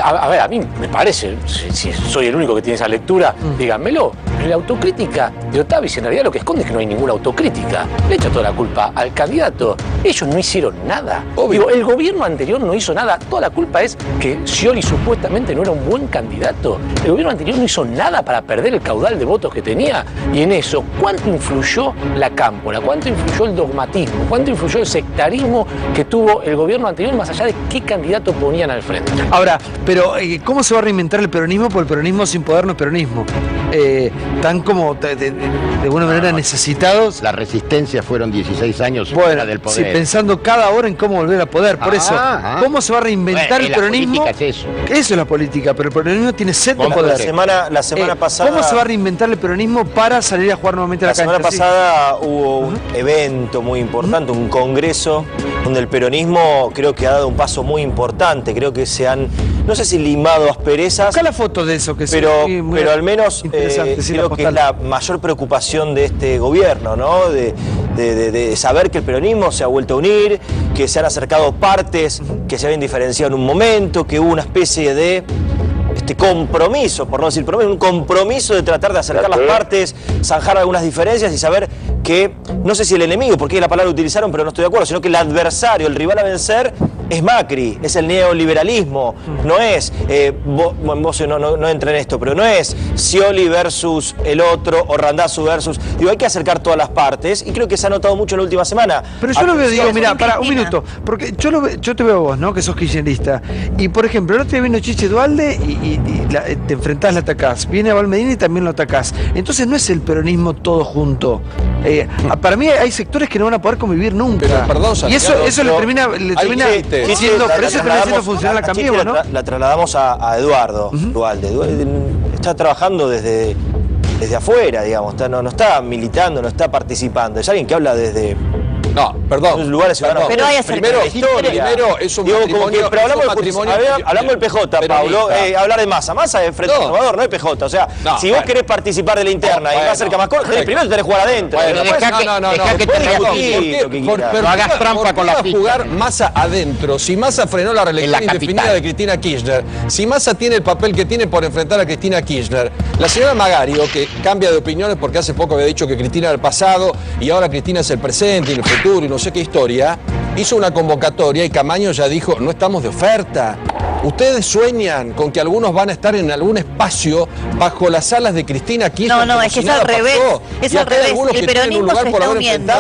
a ver, a mí me parece, si soy el único que tiene esa lectura, díganmelo. La autocrítica de Otavis en realidad lo que esconde es que no hay ninguna autocrítica. Le echa toda la culpa al candidato. Ellos no hicieron nada. Digo, el gobierno anterior no hizo nada. Toda la culpa es que Scioli supuestamente no era un buen candidato. El gobierno anterior no hizo nada para perder el caudal de votos que tenía. Y en eso, ¿cuánto influyó la cámpora? ¿Cuánto influyó el dogmatismo? ¿Cuánto influyó el sectarismo que tuvo el gobierno anterior más allá de qué candidato ponían al frente? Ahora, pero ¿cómo se va a reinventar el peronismo? Porque el peronismo sin poder no es peronismo. Tan como de alguna manera necesitados. La resistencia fueron 16 años fuera del poder. Sí, pensando cada hora en cómo volver a poder. Por eso, ¿cómo se va a reinventar el peronismo? Es eso. Eso es la política, pero el peronismo tiene sed de poder. La semana pasada... ¿Cómo se va a reinventar el peronismo para salir a jugar nuevamente a la cancha? La semana pasada hubo un evento muy importante, un congreso, donde el peronismo creo que ha dado un paso muy importante. Creo que se han, no sé si limado asperezas. Busca la foto de eso, que pero al menos creo que es la mayor preocupación de este gobierno, ¿no? De saber que el peronismo se ha vuelto a unir, que se han acercado partes que se habían diferenciado en un momento, que hubo una especie de compromiso, por no decir promedio, un compromiso de tratar de acercar las partes, zanjar algunas diferencias y saber que, no sé si el enemigo, porque es la palabra que utilizaron, pero no estoy de acuerdo, sino que el adversario, el rival a vencer, es Macri, es el neoliberalismo, no es, vos no entra en esto, pero no es Scioli versus el otro o Randazzo versus, digo, hay que acercar todas las partes y creo que se ha notado mucho en la última semana. Pero yo lo veo, digo, mira, para un minuto, porque yo te veo a vos, ¿no? Que sos kirchnerista, y por ejemplo, el otro día vino Chiche Duhalde y te enfrentás, la atacás, viene a Valmedina y también lo atacás, entonces no es el peronismo todo junto. Para mí hay sectores que no van a poder convivir nunca. Pero, perdón, Santiago, y eso le termina diciendo, pero eso termina siendo funcional a Cambiemos, ¿no? La trasladamos a Eduardo Duhalde. Está trabajando desde afuera, digamos, no está militando, no está participando. Es alguien que habla desde... No, perdón. Lugares ciudadanos. Pero hay primero es un matrimonio. Pero hablamos del PJ, Pablo. Hablar de Massa. Massa es Frente Renovador, no es PJ. O sea, si vos querés participar de la interna y va a ser Camascón, primero tenés que jugar adentro. No hagas trampa con la ficha. Jugar Massa adentro. Si Massa frenó la reelección indefinida de Cristina Kirchner, si Massa tiene el papel que tiene por enfrentar a Cristina Kirchner, la señora Magario, que cambia de opiniones porque hace poco había dicho que Cristina era el pasado y ahora Cristina es el presente y el futuro y no sé qué historia, hizo una convocatoria y Camaño ya dijo, no estamos de oferta. ¿Ustedes sueñan con que algunos van a estar en algún espacio bajo las alas de Cristina Kirchner? No, es que es al revés. Es al revés. El peronismo se está uniendo.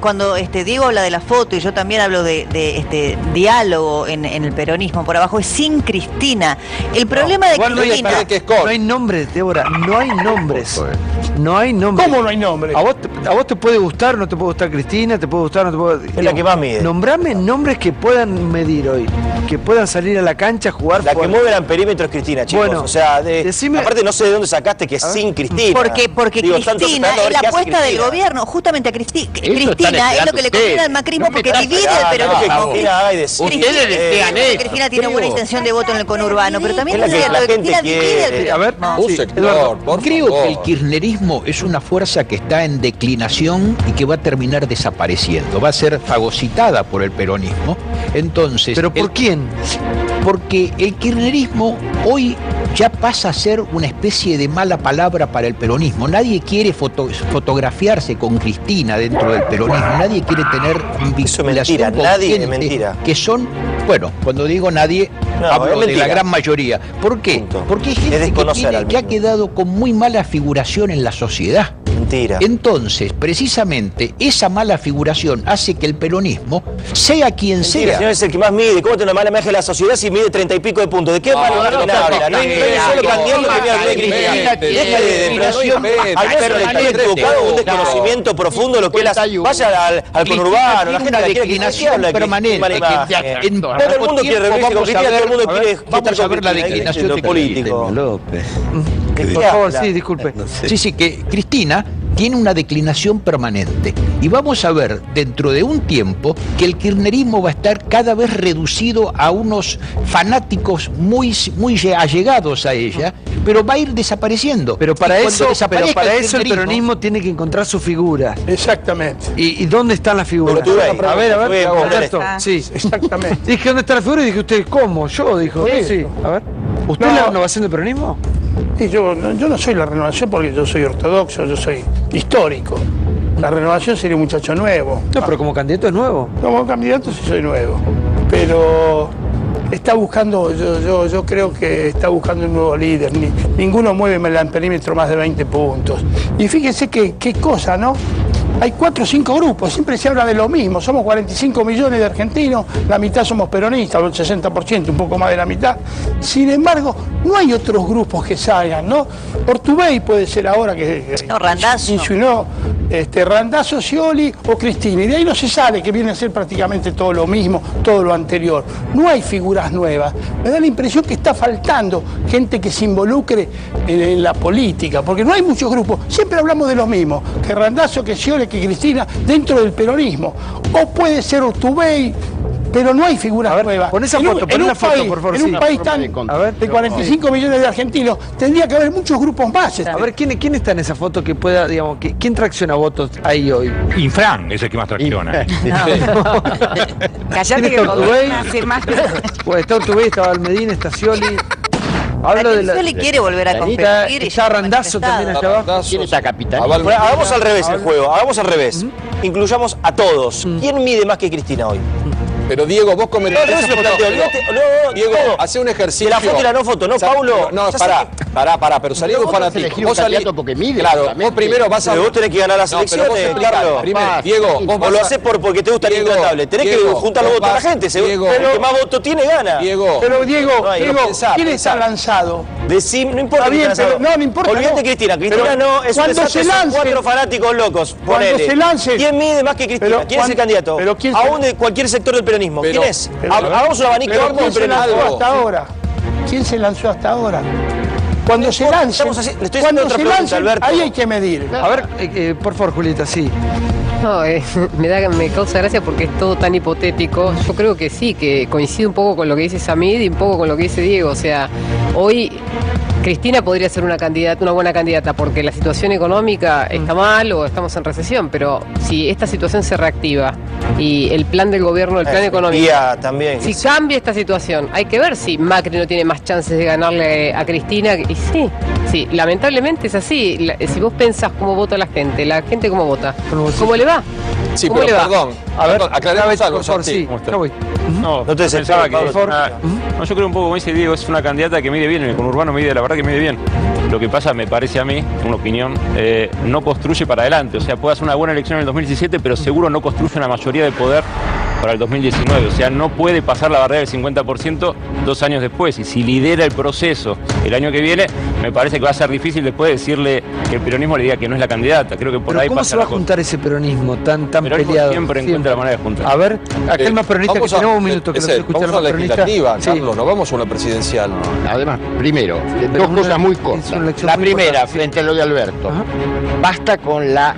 Cuando Diego habla de la foto y yo también hablo de diálogo en el peronismo por abajo, es sin Cristina. El problema de Cristina... No hay nombres, Débora, no hay nombres. No hay nombres. ¿Cómo no hay nombres? ¿A vos te puede gustar o no te puede gustar Cristina? ¿Te puede gustar o no te puede...? Es la que más mide. Nombrame nombres que puedan medir hoy, que puedan salir a la cancha a jugar. La que mueve el perímetro es Cristina, chicos. Bueno, o sea, aparte no sé de dónde sacaste que es sin Cristina. Porque Cristina es la apuesta del gobierno, justamente a Cristina es lo que le conviene al macrismo porque divide el peronismo. Cristina tiene buena intención de voto en el conurbano, pero también es cierto que Cristina divide el peronismo. Creo que el kirchnerismo es una fuerza que está en declinación y que va a terminar desapareciendo, va a ser fagocitada por el peronismo. Entonces, ¿pero por quién? Porque el kirchnerismo hoy ya pasa a ser una especie de mala palabra para el peronismo. Nadie quiere fotografiarse con Cristina dentro del peronismo, nadie quiere tener vinculación con gente que son, bueno, cuando digo nadie, hablo de la gran mayoría. ¿Por qué? Porque hay gente que ha quedado con muy mala figuración en la sociedad. Mentira. Entonces, precisamente, esa mala figuración hace que el peronismo, sea quien sea... Señor, es el que más mide. ¿Cómo tiene una mala imagen de la sociedad si mide 30 y pico de puntos? ¿De qué mala imagen habla? No hay solo candidato que mira de Cristina. Deja de al menos le está equivocado un desconocimiento profundo de lo que es vaya al conurbano, la gente quiere declinación permanente. Todo el mundo quiere reunirse con Cristina, todo el mundo quiere vamos a ver la declinación de político. López. Por favor, sí, disculpe. Sí, que Cristina tiene una declinación permanente. Y vamos a ver dentro de un tiempo que el kirchnerismo va a estar cada vez reducido a unos fanáticos muy allegados a ella, pero va a ir desapareciendo. Pero para eso el peronismo tiene que encontrar su figura. Exactamente. ¿Y dónde están las figuras? A ver, Alberto. Sí, exactamente. Dije, ¿dónde está la figura? Y dije, ¿usted cómo? Yo, dijo. Sí. A ver. ¿Usted es la renovación del peronismo? Sí, yo no soy la renovación porque yo soy ortodoxo, yo soy histórico. La renovación sería un muchacho nuevo. No, pero como candidato es nuevo. Como candidato sí soy nuevo. Pero está buscando, yo creo que está buscando un nuevo líder. Ninguno mueve el perímetro más de 20 puntos. Y fíjense qué cosa, ¿no? Hay 4 o 5 grupos, siempre se habla de lo mismo, somos 45 millones de argentinos, la mitad somos peronistas, el 60%, un poco más de la mitad. Sin embargo, no hay otros grupos que salgan, ¿no? Ortubey puede ser ahora que Randazzo. Insinuó, Randazzo, Scioli o Cristina, y de ahí no se sale, que viene a ser prácticamente todo lo mismo, todo lo anterior. No hay figuras nuevas. Me da la impresión que está faltando gente que se involucre en la política, porque no hay muchos grupos, siempre hablamos de los mismos, que Randazzo, que Scioli, que Cristina, dentro del peronismo. O puede ser Ortubey, pero no hay figuras nuevas. Pon esa foto, pon una foto, por favor. En un país tan de 45 millones de argentinos, tendría que haber muchos grupos más. A ver, ¿quién está en esa foto que pueda, digamos, quién tracciona votos ahí hoy? Infran es el que más tracciona. Callate que hace más. Pues está Ortubey, está Valmedina, está Scioli. Hablo de Scioli quiere volver a competir. Está Randazzo también allá abajo. ¿Quién está capital? Hagamos al revés el juego, hagamos al revés. Incluyamos a todos. ¿Quién mide más que Cristina hoy? Pero Diego, vos cometiste esa foto. Diego, hace un ejercicio. De la foto y la no foto, ¿no, Paulo? No, pará, pero salí de un fanático. Vos salís porque mide. Claro, vos primero vas a... Pero vos tenés que ganar las elecciones, Carlos. Diego, vos lo hacés porque te gusta el intratable. Tenés que juntar los votos a la gente. El que más votos tiene, gana. Pero Diego, ¿quién está lanzado? No importa. No importa. Olvídate Cristina. Cristina no es un desastre. Son 4 fanáticos locos. Cuando se lance. ¿Quién mide más que Cristina? ¿Quién es el candidato? Aún de cualquier sector del peronismo. ¿Quién es? Hagamos un abanico. ¿Quién se lanzó hasta ahora? ¿Quién se lanzó hasta ahora? Cuando se lance, ahí hay que medir. A ver, por favor, Julieta, sí. No, me causa gracia porque es todo tan hipotético. Yo creo que sí, que coincide un poco con lo que dice Samid y un poco con lo que dice Diego. O sea, hoy Cristina podría ser una buena candidata porque la situación económica está mal o estamos en recesión, pero si esta situación se reactiva y el plan del gobierno, el plan económico, también, si cambia esta situación, hay que ver si Macri no tiene más chances de ganarle a Cristina. Y sí, lamentablemente es así. Si vos pensás cómo vota la gente cómo vota, ¿cómo le va? Sí, ¿Cómo pero le va? perdón, aclaramos algo, sí. No te pensaba que no, yo creo un poco como dice Diego, es una candidata que mide bien, en el conurbano la verdad que mide bien. Lo que pasa, me parece a mí, una opinión, no construye para adelante. O sea, puede hacer una buena elección en el 2017, pero seguro no construye una mayoría de poder para el 2019. O sea, no puede pasar la barrera del 50% 2 años después. Y si lidera el proceso el año que viene, me parece que va a ser difícil después decirle que el peronismo le diga que no es la candidata. Creo que por ahí ¿cómo pasa se va a juntar ese peronismo tan peleado? Siempre encuentra la manera de juntar. A ver, aquel más peronista que tenemos un minuto que lo quiere escuchar. Vamos a la legislativa, Carlos, no vamos a una presidencial. Además, primero, dos cosas muy cortas. La primera, frente a lo de Alberto, basta con la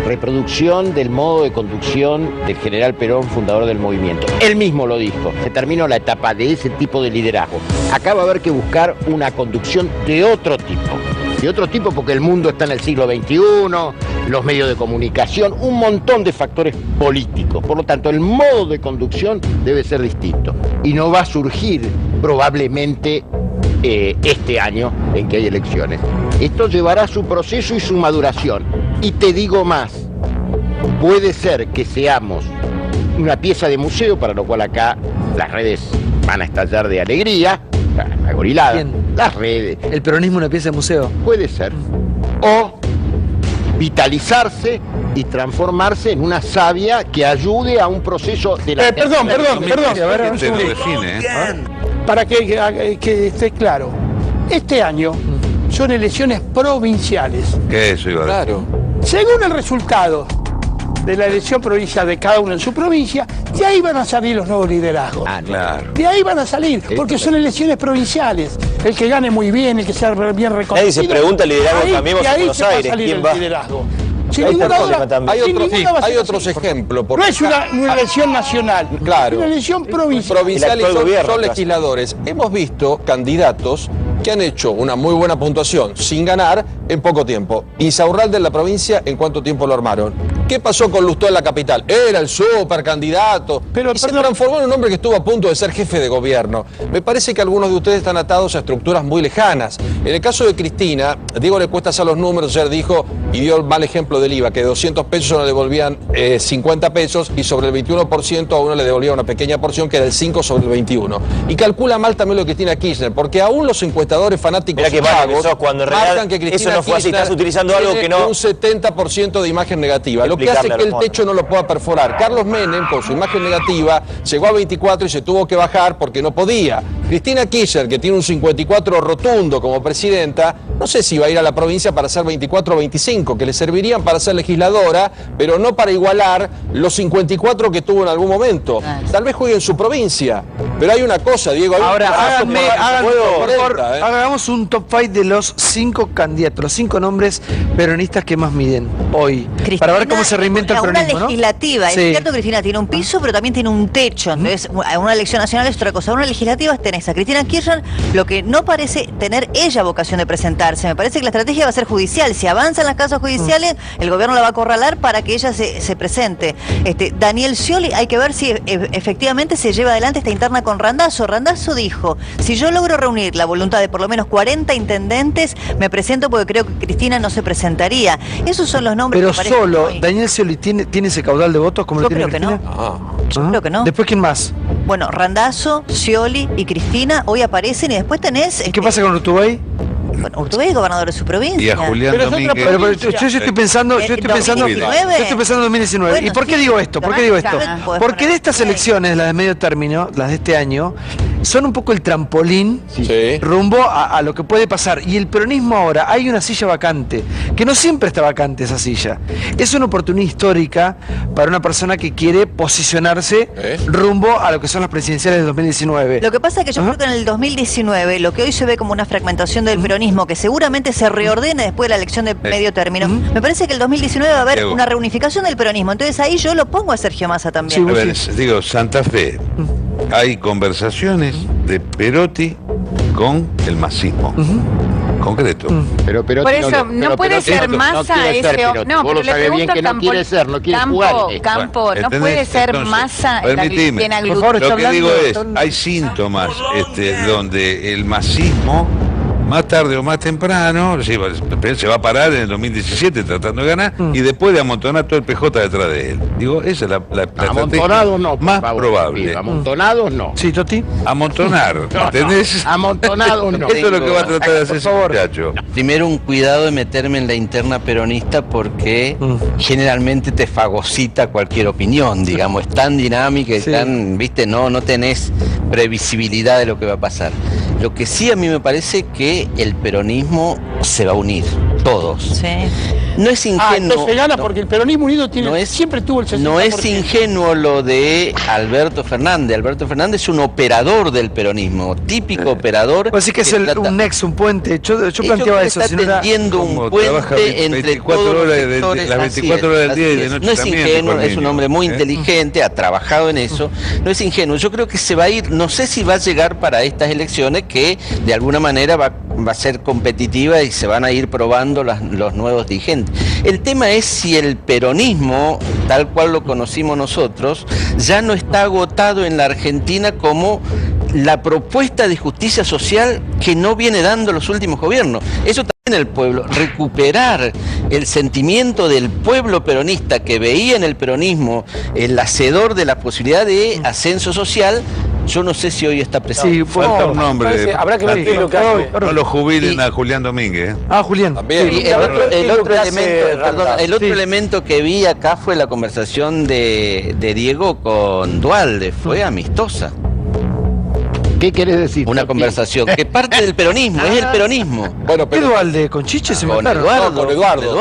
reproducción del modo de conducción del general Perón, fundador del movimiento. Él mismo lo dijo, se terminó la etapa de ese tipo de liderazgo. Acá va a haber que buscar una conducción de otro tipo porque el mundo está en el siglo XXI, los medios de comunicación, un montón de factores políticos. Por lo tanto, el modo de conducción debe ser distinto y no va a surgir probablemente este año en que hay elecciones. Esto llevará su proceso y su maduración. Y te digo más, puede ser que seamos una pieza de museo, para lo cual acá las redes van a estallar de alegría, la gorilada, ¿quién? Las redes. ¿El peronismo una pieza de museo? Puede ser. O vitalizarse y transformarse en una savia que ayude a un proceso de la... Perdón. Para que esté claro, este año son elecciones provinciales. ¿Qué es eso, Iván? Claro. Según el resultado de la elección provincial de cada uno en su provincia, de ahí van a salir los nuevos liderazgos. Claro. De ahí van a salir, porque son elecciones provinciales. El que gane muy bien, el que sea bien reconocido. Nadie se pregunta el liderazgo que cambiamos en Buenos Aires. ¿Quién va? Liderazgo. Hay otros ejemplos. No es una elección nacional, claro, es una elección provincial. Provinciales son legisladores. Hemos visto candidatos que han hecho una muy buena puntuación sin ganar en poco tiempo. Insaurralde en la provincia, ¿en cuánto tiempo lo armaron? ¿Qué pasó con Lustó en la capital? Era el supercandidato. Y se transformó en un hombre que estuvo a punto de ser jefe de gobierno. Me parece que algunos de ustedes están atados a estructuras muy lejanas. En el caso de Cristina, Diego le cuesta hacer los números, ayer dijo, y dio el mal ejemplo del IVA, que de 200 pesos no le devolvían 50 pesos y sobre el 21% a uno le devolvía una pequeña porción que era el 5 sobre el 21. Y calcula mal también lo de Cristina Kirchner, porque aún los encuestadores fanáticos pagos cuando en realidad que Cristina eso no fue así, Kirchner estás utilizando algo que no... un 70% de imagen negativa, lo que hace que el techo no lo pueda perforar. Carlos Menem, con su imagen negativa, llegó a 24 y se tuvo que bajar porque no podía. Cristina Kirchner, que tiene un 54 rotundo como presidenta, no sé si va a ir a la provincia para hacer 24 o 25, que le servirían para ser legisladora, pero no para igualar los 54 que tuvo en algún momento. Tal vez juegue en su provincia. Pero hay una cosa, Diego. Ahora, hagamos un top 5 de los 5 candidatos, los 5 nombres peronistas que más miden hoy. Cristina, para ver cómo se reinventa el peronismo, una legislativa, ¿no? Es cierto que Cristina tiene un piso, pero también tiene un techo. Entonces, una elección nacional es otra cosa. Una legislativa tenés a Cristina Kirchner, lo que no parece tener ella vocación de presentarse. Me parece que la estrategia va a ser judicial. Si avanzan las causas judiciales, el gobierno la va a acorralar para que ella se presente. Daniel Scioli, hay que ver si efectivamente se lleva adelante esta interna con Randazzo. Randazzo dijo, si yo logro reunir la voluntad de por lo menos 40 intendentes, me presento porque creo que Cristina no se presentaría. Esos son los nombres pero que parecen solo muy... Daniel Scioli tiene ese caudal de votos como yo lo tiene creo Cristina. Que no. Yo creo que no. ¿Después quién más? Bueno, Randazzo, Scioli y Cristina hoy aparecen y después tenés... ¿Qué pasa con Urtubey? Bueno, Urtubey es gobernador de su provincia. Y a Julián Domínguez. Pero yo estoy pensando en 2019. ¿Y por qué digo esto? Porque de estas elecciones, las de medio término, las de este año, son un poco el trampolín rumbo a lo que puede pasar. Y el peronismo ahora, hay una silla vacante, que no siempre está vacante esa silla. Es una oportunidad histórica para una persona que quiere posicionarse rumbo a lo que son las presidenciales de 2019. Lo que pasa es que yo creo que en el 2019, lo que hoy se ve como una fragmentación del peronismo, que seguramente se reordene después de la elección de medio término, me parece que el 2019 va a haber una reunificación del peronismo. Entonces ahí yo lo pongo a Sergio Massa también. A ver, digo, Santa Fe, hay conversaciones de Perotti con el masismo. Concreto. Pero por eso no puede ser Massa ese. No, pero le pregunto a Campo. Campo, no puede ser Massa la que tiene aglutinado. Lo que digo es, hay síntomas donde el masismo, más tarde o más temprano, se va a parar en el 2017 tratando de ganar y después de amontonar todo el PJ detrás de él. Digo, esa es la amontonados no, más probable. Amontonados no. Sí, Toti. Amontonar, ¿entendés? Amontonados no. Esto es lo que va a tratar de hacer ese muchacho. Primero un cuidado de meterme en la interna peronista porque generalmente te fagocita cualquier opinión, digamos, es tan dinámica y tan, viste, no tenés previsibilidad de lo que va a pasar. Lo que sí a mí me parece que el peronismo se va a unir, todos. Sí. No es ingenuo. Entonces gana porque el peronismo unido siempre tuvo el 60%. No es ingenuo lo de Alberto Fernández. Alberto Fernández es un operador del peronismo, típico operador. Así que es un nexo, un puente. Yo planteaba eso. Está tendiendo un puente entre todos los sectores. Las 24 horas del día y de noche. No es ingenuo, es un hombre muy inteligente, ha trabajado en eso. No es ingenuo. Yo creo que se va a ir, no sé si va a llegar para estas elecciones que de alguna manera va a ser competitiva y se van a ir probando los nuevos dirigentes. El tema es si el peronismo, tal cual lo conocimos nosotros, ya no está agotado en la Argentina como la propuesta de justicia social que no viene dando los últimos gobiernos. Eso también el pueblo, recuperar el sentimiento del pueblo peronista que veía en el peronismo el hacedor de la posibilidad de ascenso social. Yo no sé si hoy está presente. Sí, falta un nombre. Habrá que ver qué es lo que hace. No lo jubilen a Julián Domínguez. Julián. Sí, el otro elemento que vi acá fue la conversación de Diego con Duhalde. Fue amistosa. ¿Qué querés decir? Una conversación que parte del peronismo, es el peronismo. Bueno, pero Duhalde, con Chiche se mataron. Con Eduardo.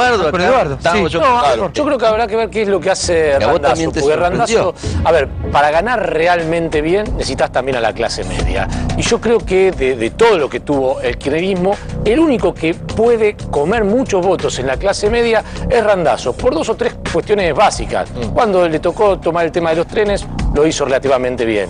Yo creo que habrá que ver qué es lo que hace Randazzo, porque Randazzo, a ver, para ganar realmente bien necesitas también a la clase media. Y yo creo que de todo lo que tuvo el kirchnerismo, el único que puede comer muchos votos en la clase media es Randazzo, por 2 o 3 cuestiones básicas. Cuando le tocó tomar el tema de los trenes, lo hizo relativamente bien.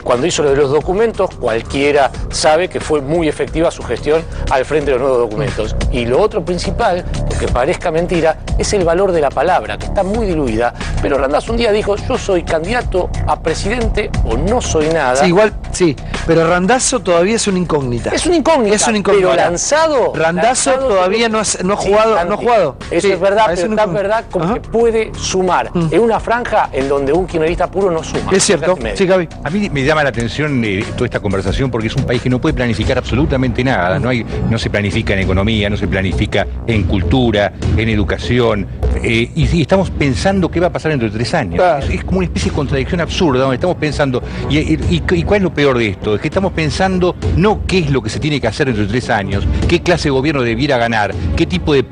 Cuando hizo lo de los documentos, cualquiera sabe que fue muy efectiva su gestión al frente de los nuevos documentos. Y lo otro principal, aunque parezca mentira, es el valor de la palabra, que está muy diluida. Pero Randazzo un día dijo, yo soy candidato a presidente o no soy nada. Sí, igual, sí, pero Randazzo todavía es una incógnita. Es una incógnita, pero lanzado. Randazzo todavía no ha jugado. Eso es verdad, pero es verdad como que puede sumar en una franja en donde un kirchnerista puro no suma. Es cierto, sí, Gaby. A mí me llama la atención toda esta conversación porque es un país que no puede planificar absolutamente nada. No se planifica en economía, no se planifica en cultura, en educación. Y estamos pensando qué va a pasar dentro de 3 años. Claro. Es como una especie de contradicción absurda donde estamos pensando, ¿y cuál es lo peor de esto? Es que estamos pensando no qué es lo que se tiene que hacer dentro de 3 años, qué clase de gobierno debiera ganar, qué tipo de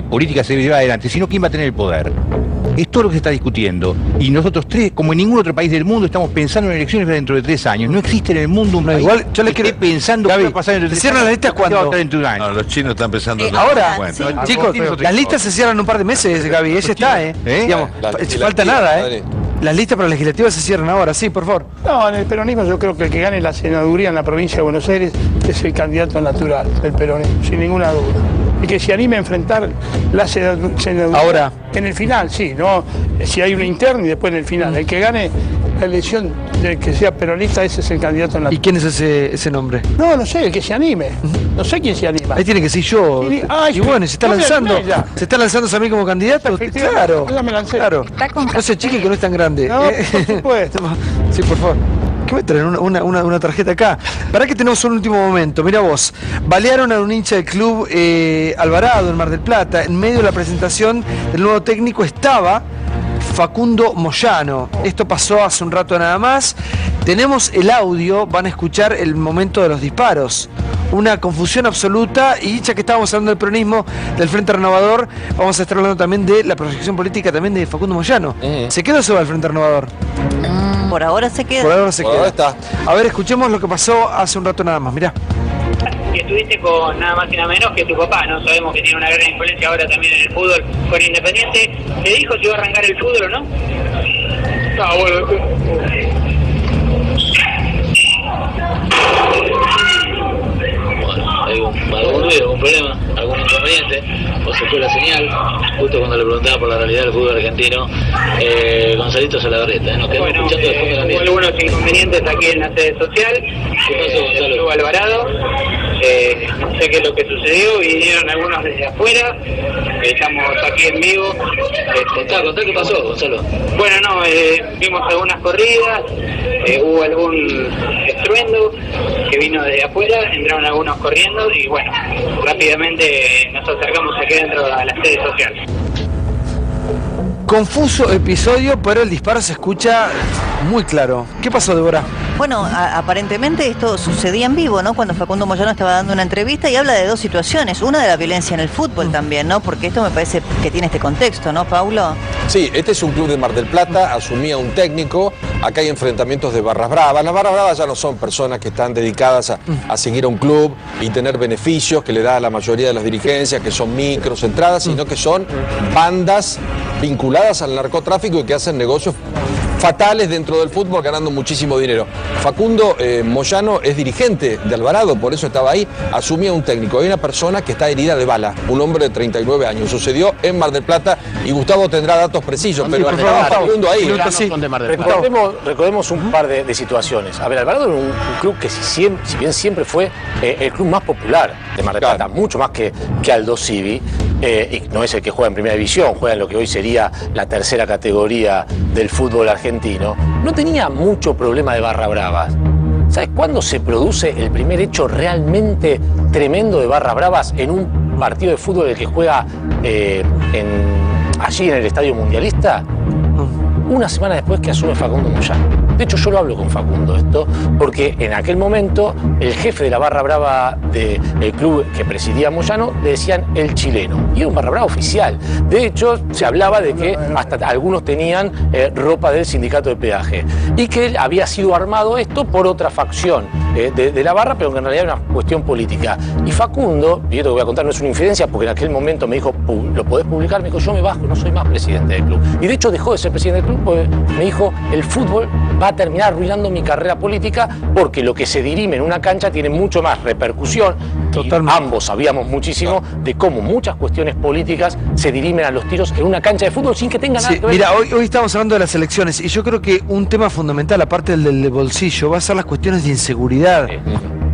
política se debe llevar adelante, sino quién va a tener el poder. Es todo lo que se está discutiendo. Y nosotros como en ningún otro país del mundo, estamos pensando en elecciones dentro de 3 años. No existe en el mundo un país igual, yo le quiero pensando Gaby, qué va a pasar dentro de 3 años. ¿Cierran las listas cuándo? Dentro de un año. No, los chinos están pensando ahora, chicos, las listas se cierran en un par de meses, Gaby. Ella está, digamos, falta nada, Las listas para legislativas se cierran ahora, sí, por favor. No, en el peronismo yo creo que el que gane la senaduría en la provincia de Buenos Aires es el candidato natural del peronismo, sin ninguna duda. Y que se anime a enfrentar la senaduría. Ahora. En el final, sí, ¿no? Si hay una interna y después en el final. El que gane la elección del que sea peronista, ese es el candidato en la... ¿Y quién es ese nombre? No sé, el que se anime. No sé quién se anima. Ahí tiene que ser yo. Y bueno, se está lanzando. ¿Se está lanzando a mí como candidato? Claro. Ya me lancé. Claro. No se chique que no es tan grande. No, por supuesto. Sí, por favor. ¿Qué me traen? Una tarjeta acá. ¿Para que tenemos un último momento? Mira vos. Balearon a un hincha del club Alvarado en Mar del Plata. En medio de la presentación del nuevo técnico estaba Facundo Moyano. Esto pasó hace un rato nada más. Tenemos el audio, van a escuchar el momento de los disparos. Una confusión absoluta, y ya que estábamos hablando del peronismo, del Frente Renovador, vamos a estar hablando también de la proyección política también de Facundo Moyano. ¿Se queda o se va el Frente Renovador? Por ahora se queda. Por ahora se queda. Ahora está. A ver, escuchemos lo que pasó hace un rato nada más, mirá. Que estuviste con nada más y nada menos que tu papá, ¿no? Sabemos que tiene una gran influencia ahora también en el fútbol con Independiente. ¿Te dijo si iba a arrancar el fútbol o no? ¿Algún ruido, algún problema, algún inconveniente? O se fue la señal, justo cuando le preguntaba por la realidad del fútbol argentino, Gonzalito Salaverrieta, nos quedamos escuchando de fondo también. Hubo algunos inconvenientes aquí en la sede social. ¿Qué pasó, Gonzalo? Club Alvarado. No sé qué es lo que sucedió, vinieron algunos desde afuera. Estamos aquí en vivo. Contá qué pasó, Gonzalo. Bueno, vimos algunas corridas, hubo algún estruendo que vino desde afuera, entraron algunos corriendo y bueno, rápidamente nos acercamos aquí dentro de la sede social. Confuso episodio, pero el disparo se escucha muy claro. ¿Qué pasó, Débora? Bueno, aparentemente esto sucedía en vivo, ¿no? Cuando Facundo Moyano estaba dando una entrevista y habla de dos situaciones. Una de la violencia en el fútbol también, ¿no? Porque esto me parece que tiene este contexto, ¿no, Paulo? Sí, este es un club de Mar del Plata, asumía un técnico, acá hay enfrentamientos de barras bravas. Las barras bravas ya no son personas que están dedicadas a seguir a un club y tener beneficios que le da a la mayoría de las dirigencias, que son micros, entradas, sino que son bandas vinculadas al narcotráfico y que hacen negocios fatales dentro del fútbol, ganando muchísimo dinero. Facundo Moyano es dirigente de Alvarado, por eso estaba ahí, asumía un técnico. Hay una persona que está herida de bala, un hombre de 39 años. Sucedió en Mar del Plata y Gustavo tendrá datos precisos, pero estaba Facundo ahí. Recordemos un par de situaciones. A ver, Alvarado era un club que si bien siempre fue el club más popular de Mar del Plata, mucho más que Aldo Civi, y no es el que juega en primera división, juega en lo que hoy sería la tercera categoría del fútbol argentino, no tenía mucho problema de barra bravas. ¿Sabes cuándo se produce el primer hecho realmente tremendo de barras bravas en un partido de fútbol el que juega allí en el Estadio Mundialista? Una semana después que asume Facundo Moyano. De hecho, yo lo hablo con Facundo esto, porque en aquel momento el jefe de la barra brava del club que presidía Moyano le decían el chileno. Y era un barra brava oficial. De hecho, se hablaba de que hasta algunos tenían ropa del sindicato de peaje. Y que había sido armado esto por otra facción de la barra, pero que en realidad era una cuestión política. Y Facundo, y esto que voy a contar no es una infidencia, porque en aquel momento me dijo, ¿lo podés publicar? Me dijo, yo me bajo, no soy más presidente del club. Y de hecho dejó de ser presidente del club, porque me dijo, el fútbol va a terminar arruinando mi carrera política, porque lo que se dirime en una cancha tiene mucho más repercusión. Totalmente. Ambos sabíamos muchísimo de cómo muchas cuestiones políticas se dirimen a los tiros en una cancha de fútbol sin que tenga nada que ver. Mira, hoy estamos hablando de las elecciones y yo creo que un tema fundamental, aparte del bolsillo, va a ser las cuestiones de inseguridad.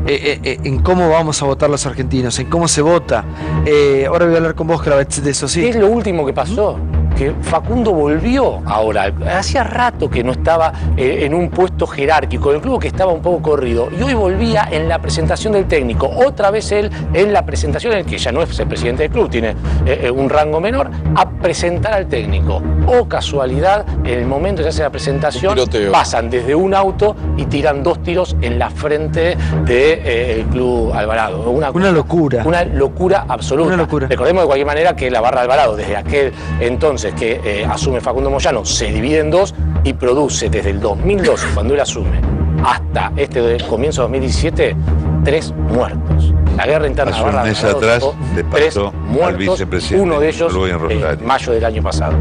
En cómo vamos a votar los argentinos, en cómo se vota. Ahora voy a hablar con vos, Kravetz, de eso, sí. Es lo último que pasó. Que Facundo volvió ahora, hacía rato que no estaba en un puesto jerárquico, el club que estaba un poco corrido, y hoy volvía en la presentación del técnico, otra vez él en la presentación, en el que ya no es el presidente del club, tiene un rango menor, a presentar al técnico. O casualidad, en el momento que se hace la presentación, pasan desde un auto y tiran 2 tiros en la frente del club Alvarado. Una locura. Una locura absoluta. Una locura. Recordemos de cualquier manera que la barra Alvarado, desde aquel entonces que asume Facundo Moyano, se divide en 2 y produce desde el 2012, cuando él asume, hasta este comienzo de 2017, 3 muertos. La guerra interna de la barra un mes atrás le pasó 3 muertos, al vicepresidente, uno de ellos en mayo del año pasado.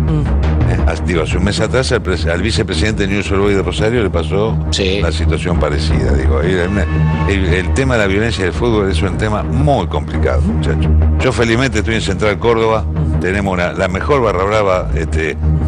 Digo, hace un mes atrás al vicepresidente de Newell's Old Boys de Rosario le pasó una situación parecida. Digo, el tema de la violencia del fútbol es un tema muy complicado, muchachos. Yo felizmente estoy en Central Córdoba, tenemos la mejor barra brava,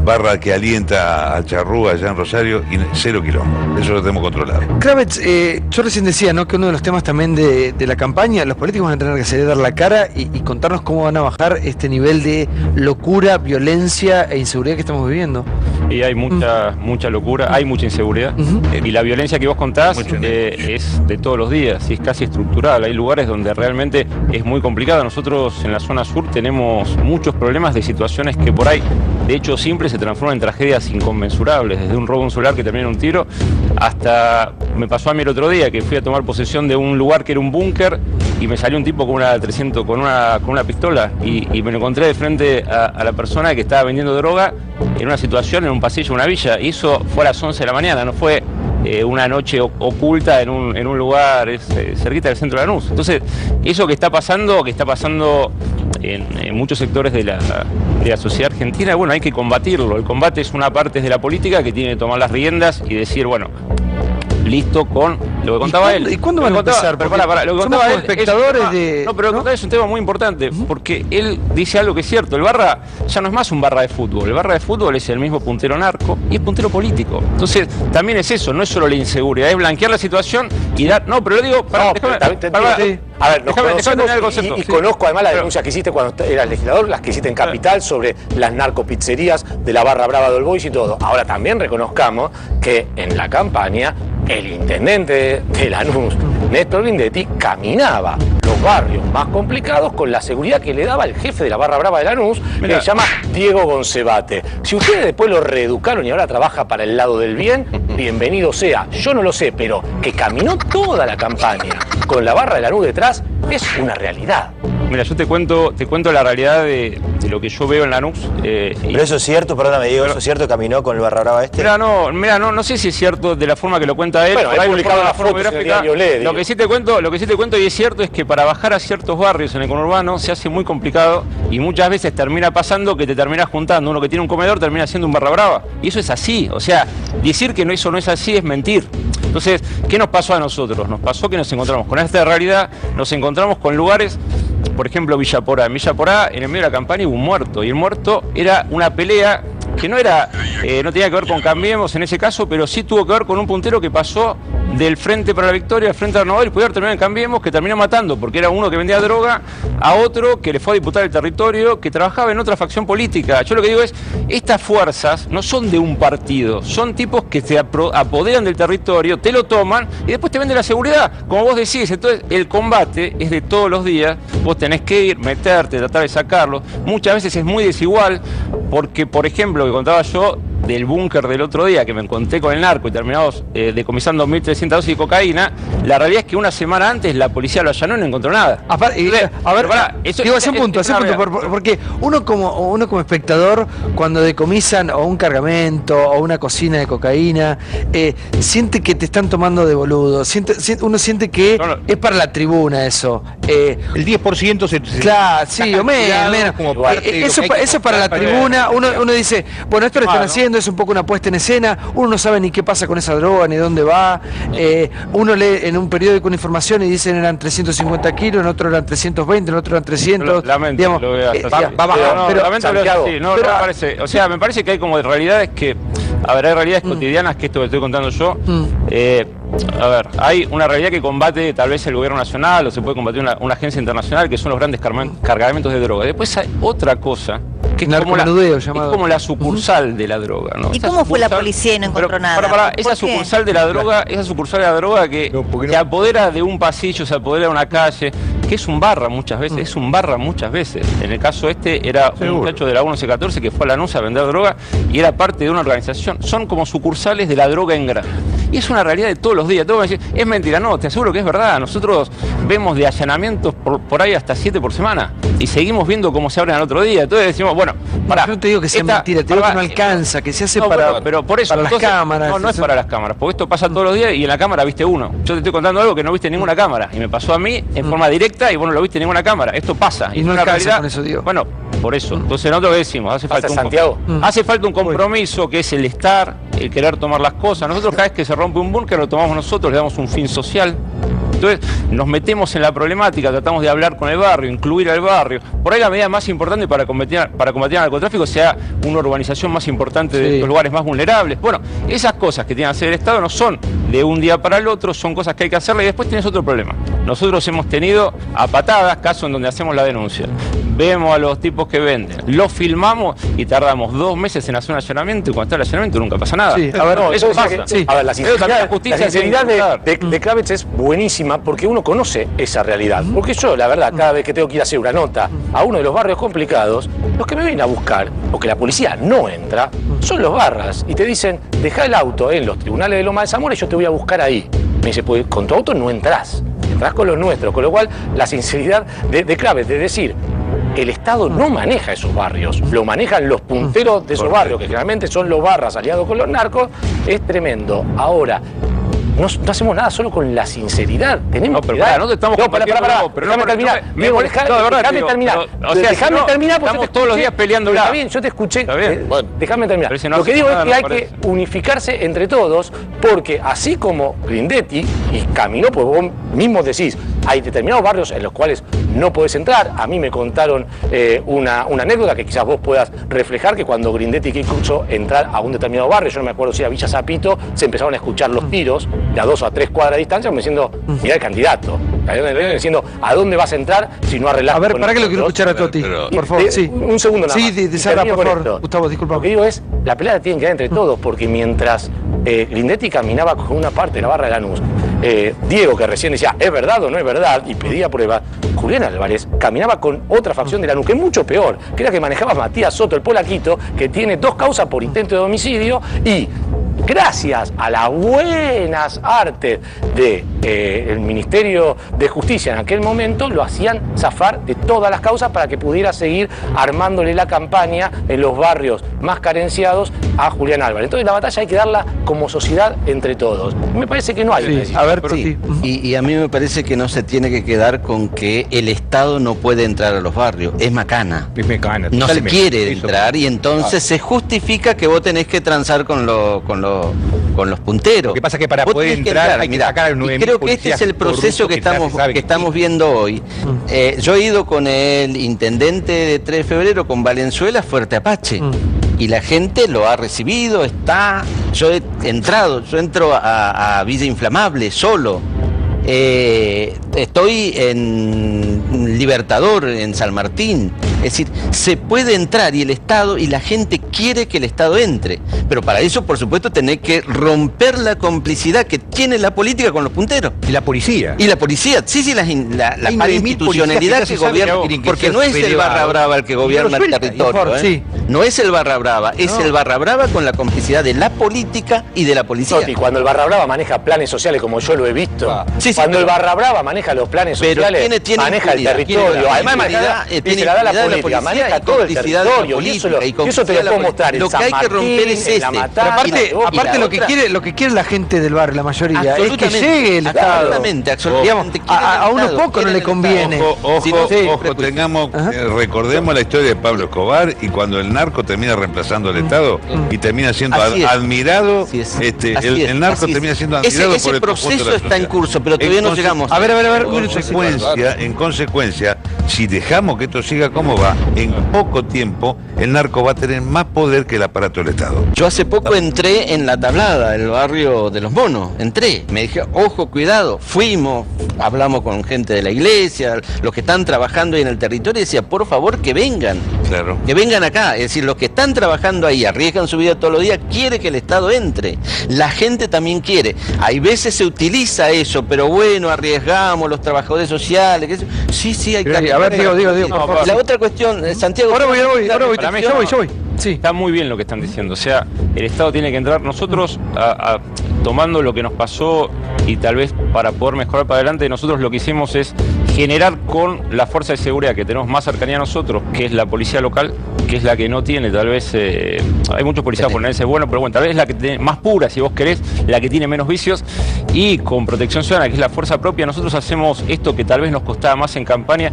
barra que alienta a Charrúa allá en Rosario, y 0 kilómetros. Eso lo tenemos controlado. Kravets, yo recién decía, ¿no?, que uno de los temas también de la campaña, los políticos van a tener que salir a dar la cara y contarnos cómo van a bajar este nivel de locura, violencia e inseguridad que estamos viviendo. Y hay mucha locura, hay mucha inseguridad. Y la violencia que vos contás es de todos los días, y es casi estructural. Hay lugares donde realmente es muy complicado. Nosotros en la zona sur tenemos muchos problemas de situaciones que por ahí, de hecho simples, se transforman en tragedias inconmensurables. Desde un robo a un celular que termina en un tiro, hasta me pasó a mí el otro día que fui a tomar posesión de un lugar que era un búnker y me salió un tipo con una pistola y me lo encontré de frente a la persona que estaba vendiendo droga en una situación, en un pasillo de una villa, y eso fue a las 11 de la mañana, no fue una noche oculta en un lugar cerquita del centro de Lanús. Entonces, eso que está pasando en muchos sectores de la sociedad argentina, bueno, hay que combatirlo. El combate es una parte de la política que tiene que tomar las riendas y decir, bueno, listo con lo que contaba él. ¿Y cuándo van a empezar? Pero lo que contaba él espectadores de... No, pero lo que contaba es un tema muy importante, porque él dice algo que es cierto. El Barra ya no es más un Barra de fútbol. El Barra de fútbol es el mismo puntero narco y es puntero político. Entonces, también es eso, no es solo la inseguridad, es blanquear la situación y dar... No, pero lo digo... A ver, nos conocemos y conozco además las denuncias que hiciste cuando eras legislador, las que hiciste en Capital sobre las narcopizzerías de la barra brava de All Boys y todo. Ahora también reconozcamos que en la campaña el intendente de Lanús, Néstor Grindetti, caminaba los barrios más complicados con la seguridad que le daba el jefe de la barra brava de Lanús, que se llama Diego Goncebate. Si ustedes después lo reeducaron y ahora trabaja para el lado del bien, bienvenido sea. Yo no lo sé, pero que caminó toda la campaña con la barra de Lanús detrás es una realidad. Mira, yo te cuento la realidad de lo que yo veo en Lanús. Pero eso es cierto, perdóname, Diego, ¿eso es cierto? ¿Caminó con el barra brava este? Mira, no sé si es cierto de la forma que lo cuenta él. Bueno, hay publicado la foto gráfica. Lo que sí te cuento y es cierto es que para bajar a ciertos barrios en el conurbano se hace muy complicado y muchas veces termina pasando que te terminas juntando. Uno que tiene un comedor termina siendo un barra brava. Y eso es así. O sea, decir que eso no es así es mentir. Entonces, ¿qué nos pasó a nosotros? Nos pasó que nos encontramos con esta realidad, nos encontramos con lugares, por ejemplo, Villa Porá. En Villa Porá, en el medio de la campaña, hubo un muerto. Y el muerto era una pelea que no tenía que ver con Cambiemos en ese caso, pero sí tuvo que ver con un puntero que pasó del Frente para la Victoria al Frente Renovador y pudo terminar en Cambiemos, que terminó matando, porque era uno que vendía droga, a otro que le fue a diputar el territorio, que trabajaba en otra facción política. Yo lo que digo es, estas fuerzas no son de un partido, son tipos que se apoderan del territorio, te lo toman y después te venden la seguridad, como vos decís. Entonces, el combate es de todos los días, vos tenés que ir, meterte, tratar de sacarlo. Muchas veces es muy desigual, porque, por ejemplo, lo que contaba yo del búnker del otro día, que me encontré con el narco y terminamos decomisando 1.300 dosis de cocaína, la realidad es que una semana antes la policía lo allanó y no encontró nada. A ver, hace un punto, porque uno como espectador, cuando decomisan o un cargamento o una cocina de cocaína, siente que te están tomando de boludo, uno siente que es para la tribuna eso. El 10% se... Claro, sí, o menos. Eso es para la tribuna, uno dice, bueno, esto lo están haciendo, es un poco una puesta en escena, uno no sabe ni qué pasa con esa droga, ni dónde va, uno lee en un periódico una información y dicen eran 350 kilos, en otro eran 320, en otro eran 300, lamento, me parece que hay como realidades que, hay realidades cotidianas, que esto que estoy contando yo, hay una realidad que combate tal vez el gobierno nacional o se puede combatir una agencia internacional, que son los grandes cargamentos de droga. Después hay otra cosa que es como la sucursal de la droga, ¿no? ¿Y cómo fue la policía y no encontró nada? Esa sucursal de la droga que se apodera de un pasillo, se apodera de una calle, que es un barra muchas veces, En el caso era un muchacho de la 1114 que fue a Lanús a vender droga y era parte de una organización. Son como sucursales de la droga en grande. Y es una realidad de todos los días. Todos van a decir, es mentira. No, te aseguro que es verdad. Nosotros vemos de allanamientos por ahí hasta 7 por semana y seguimos viendo cómo se abren al otro día. Entonces decimos, bueno, yo no te digo que sea mentira, te digo que no alcanza, que se hace pero por eso, para las cámaras. No es para las cámaras, porque esto pasa todos los días y en la cámara viste uno. Yo te estoy contando algo que no viste en ninguna cámara y me pasó a mí en forma directa y vos no lo viste en ninguna cámara. Esto pasa. Y no alcanza con eso, digo. Bueno, por eso. Entonces nosotros decimos, hace falta un compromiso que es el estar, el querer tomar las cosas. Nosotros cada vez que se rompe un búnker lo tomamos nosotros, le damos un fin social. Entonces nos metemos en la problemática, tratamos de hablar con el barrio, incluir al barrio. Por ahí la medida más importante para combatir el narcotráfico sea una urbanización más importante de los lugares más vulnerables. Bueno, esas cosas que tiene que hacer el Estado no son de un día para el otro, son cosas que hay que hacerle. Y después tienes otro problema. Nosotros hemos tenido a patadas casos en donde hacemos la denuncia. Vemos a los tipos que venden, los filmamos y tardamos 2 meses en hacer un allanamiento, y cuando está el allanamiento nunca pasa nada. Sí, a ver, no, eso pasa. A ver, la sinceridad de Kravitz es buenísima porque uno conoce esa realidad. Porque yo, la verdad, cada vez que tengo que ir a hacer una nota a uno de los barrios complicados, los que me vienen a buscar, o que la policía no entra, son los barras. Y te dicen, deja el auto en los tribunales de Loma de Zamora y yo te voy a buscar ahí. Me dice, pues con tu auto no entrás, entrás con los nuestros. Con lo cual, la sinceridad de Kravitz, de decir, el Estado no maneja esos barrios, lo manejan los punteros de esos barrios, que generalmente son los barras aliados con los narcos, es tremendo. Ahora, no hacemos nada solo con la sinceridad. Tenemos que dar... No te estamos déjame terminar. Déjame terminar. Déjame terminar porque estamos todos los días peleando. Está bien, yo te escuché. Déjame terminar. Lo que digo es que hay que unificarse entre todos, porque así como Grindetti, y caminó, pues vos mismos decís, hay determinados barrios en los cuales no podés entrar. A mí me contaron una anécdota que quizás vos puedas reflejar, que cuando Grindetti quiso entrar a un determinado barrio, yo no me acuerdo si era Villa Zapito, se empezaron a escuchar los tiros de a 2 o a 3 cuadras de distancia, me diciendo, mirá el candidato. Diciendo, ¿a dónde vas a entrar si no arreglás? A ver, ¿para qué lo quiero escuchar a Toti? Por favor, sí. Un segundo nada más. Sí, por favor, Gustavo, disculpa. Lo que digo es, la pelea tiene que dar entre todos, porque mientras Grindetti caminaba con una parte de la barra de Lanús, Diego, que recién decía, ¿es verdad o no es verdad? Y pedía pruebas. Julián Álvarez caminaba con otra facción de Lanús, que es mucho peor, que era que manejaba Matías Soto, el polaquito, que tiene 2 causas por intento de homicidio y... Gracias a las buenas artes del Ministerio de Justicia en aquel momento, lo hacían zafar de todas las causas para que pudiera seguir armándole la campaña en los barrios más carenciados a Julián Álvarez. Entonces la batalla hay que darla como sociedad entre todos. Me parece que no hay. A ver, y a mí me parece que no se tiene que quedar con que el Estado no puede entrar a los barrios. Es macana. No se quiere entrar y entonces se justifica que vos tenés que transar con los punteros. Lo que pasa es que para poder entrar hay que sacar al 9.000 creo que este es el proceso que estamos viendo hoy. Yo he ido con el intendente de 3 de febrero, con Valenzuela, Fuerte Apache. Y la gente lo ha recibido, yo entro a Villa Inflamable solo. Estoy en Libertador, en San Martín. Es decir, se puede entrar y el Estado y la gente quiere que el Estado entre. Pero para eso, por supuesto, tenés que romper la complicidad que tiene la política con los punteros. Y la policía. Y la policía. Sí, la institucionalidad que gobierna. Porque no es el Barra Brava el que gobierna el territorio. No es el Barra Brava, es el Barra Brava con la complicidad de la política y de la policía. Toti, cuando el Barra Brava maneja planes sociales, como yo lo he visto, cuando el Barra Brava maneja los planes sociales, maneja el territorio, además se la da la política, maneja todo el territorio, y eso te lo puedo mostrar. Lo que hay que romper es aparte lo que quiere la gente del barrio, la mayoría, es que llegue el Estado. Absolutamente. A unos pocos no le conviene. Recordemos la historia de Pablo Escobar y cuando el narco termina reemplazando al Estado y termina siendo admirado, el narco termina siendo admirado por el proceso está en curso, pero todavía no llegamos. A ver. En consecuencia, si dejamos que esto siga como va, en poco tiempo el narco va a tener más poder que el aparato del Estado. Yo hace poco entré en La Tablada, el barrio de los Monos. Me dije, ojo, cuidado. Fuimos, hablamos con gente de la iglesia, los que están trabajando ahí en el territorio, y decía, por favor, que vengan. Claro. Que vengan acá. Es decir, los que están trabajando ahí, arriesgan su vida todos los días, quiere que el Estado entre. La gente también quiere. Hay veces se utiliza eso, pero bueno, arriesgamos los trabajadores sociales. Sí, hay que... A ver, digo. La otra cuestión, Santiago... Ahora voy. Yo voy. Sí. Está muy bien lo que están diciendo. O sea, el Estado tiene que entrar. Nosotros, tomando lo que nos pasó y tal vez para poder mejorar para adelante, nosotros lo que hicimos es generar con la fuerza de seguridad que tenemos más cercanía a nosotros, que es la policía local, que es la que no tiene, tal vez, hay muchos policías por ponerse bueno, pero bueno, tal vez es la que tiene más pura, si vos querés, la que tiene menos vicios, y con Protección Ciudadana, que es la fuerza propia, nosotros hacemos esto que tal vez nos costaba más en campaña,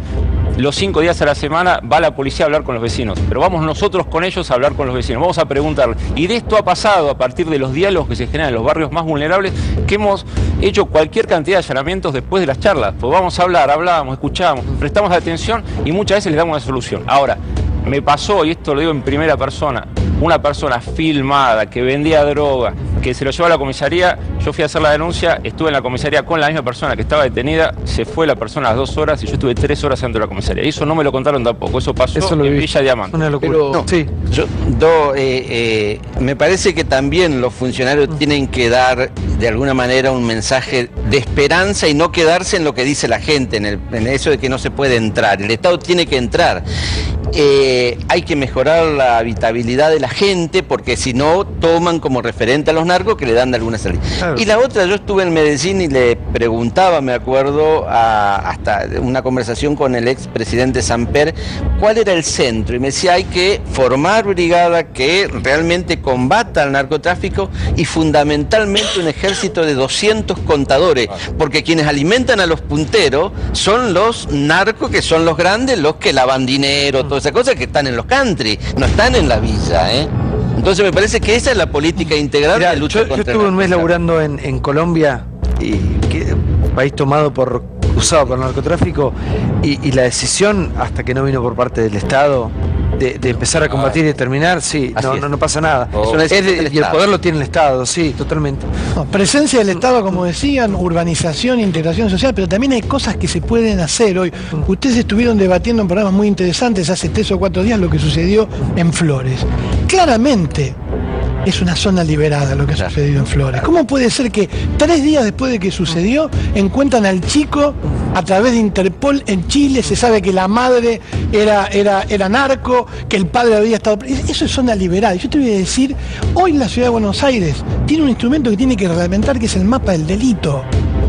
los 5 días a la semana va la policía a hablar con los vecinos, pero vamos nosotros con ellos a hablar con los vecinos, vamos a preguntarle. Y de esto ha pasado a partir de los diálogos que se generan en los barrios más vulnerables, que hemos hecho cualquier cantidad de allanamientos después de las charlas. Pues vamos a hablar, hablamos, escuchamos, prestamos atención y muchas veces les damos una solución. Ahora, me pasó, y esto lo digo en primera persona, una persona filmada que vendía droga, que se lo llevó a la comisaría, yo fui a hacer la denuncia, estuve en la comisaría con la misma persona que estaba detenida, se fue la persona a las 2 horas y yo estuve 3 horas dentro de la comisaría. Y eso no me lo contaron tampoco, eso pasó en Villa Diamante. Una locura. Pero, no, sí. Me parece que también los funcionarios tienen que dar de alguna manera un mensaje de esperanza y no quedarse en lo que dice la gente, en eso de que no se puede entrar. El Estado tiene que entrar. Hay que mejorar la habitabilidad de la gente, porque si no toman como referente a los narcos que le dan de alguna salida. Claro. Y la otra, yo estuve en Medellín y le preguntaba, me acuerdo, hasta una conversación con el expresidente Samper, cuál era el centro, y me decía, hay que formar brigada que realmente combata al narcotráfico y fundamentalmente un ejército de 200 contadores, porque quienes alimentan a los punteros son los narcos, que son los grandes, los que lavan dinero, todas esas cosas que están en los country, no están en la villa, ¿eh? Entonces me parece que esa es la política integral de lucha contra el narcotráfico. Yo estuve un mes laburando en Colombia, y país tomado usado por el narcotráfico, y la decisión, hasta que no vino por parte del Estado, de empezar a combatir y de terminar, sí, no pasa nada. Y el poder lo tiene el Estado, sí, totalmente. No, presencia del Estado, como decían, urbanización, integración social, pero también hay cosas que se pueden hacer hoy. Ustedes estuvieron debatiendo en programas muy interesantes hace 3 o 4 días lo que sucedió en Flores. Claramente es una zona liberada lo que ha sucedido en Flores. ¿Cómo puede ser que 3 días después de que sucedió encuentran al chico a través de Interpol en Chile? Se sabe que la madre era narco, que el padre había estado... Eso es zona liberada. Yo te voy a decir, hoy la ciudad de Buenos Aires tiene un instrumento que tiene que reglamentar, que es el mapa del delito.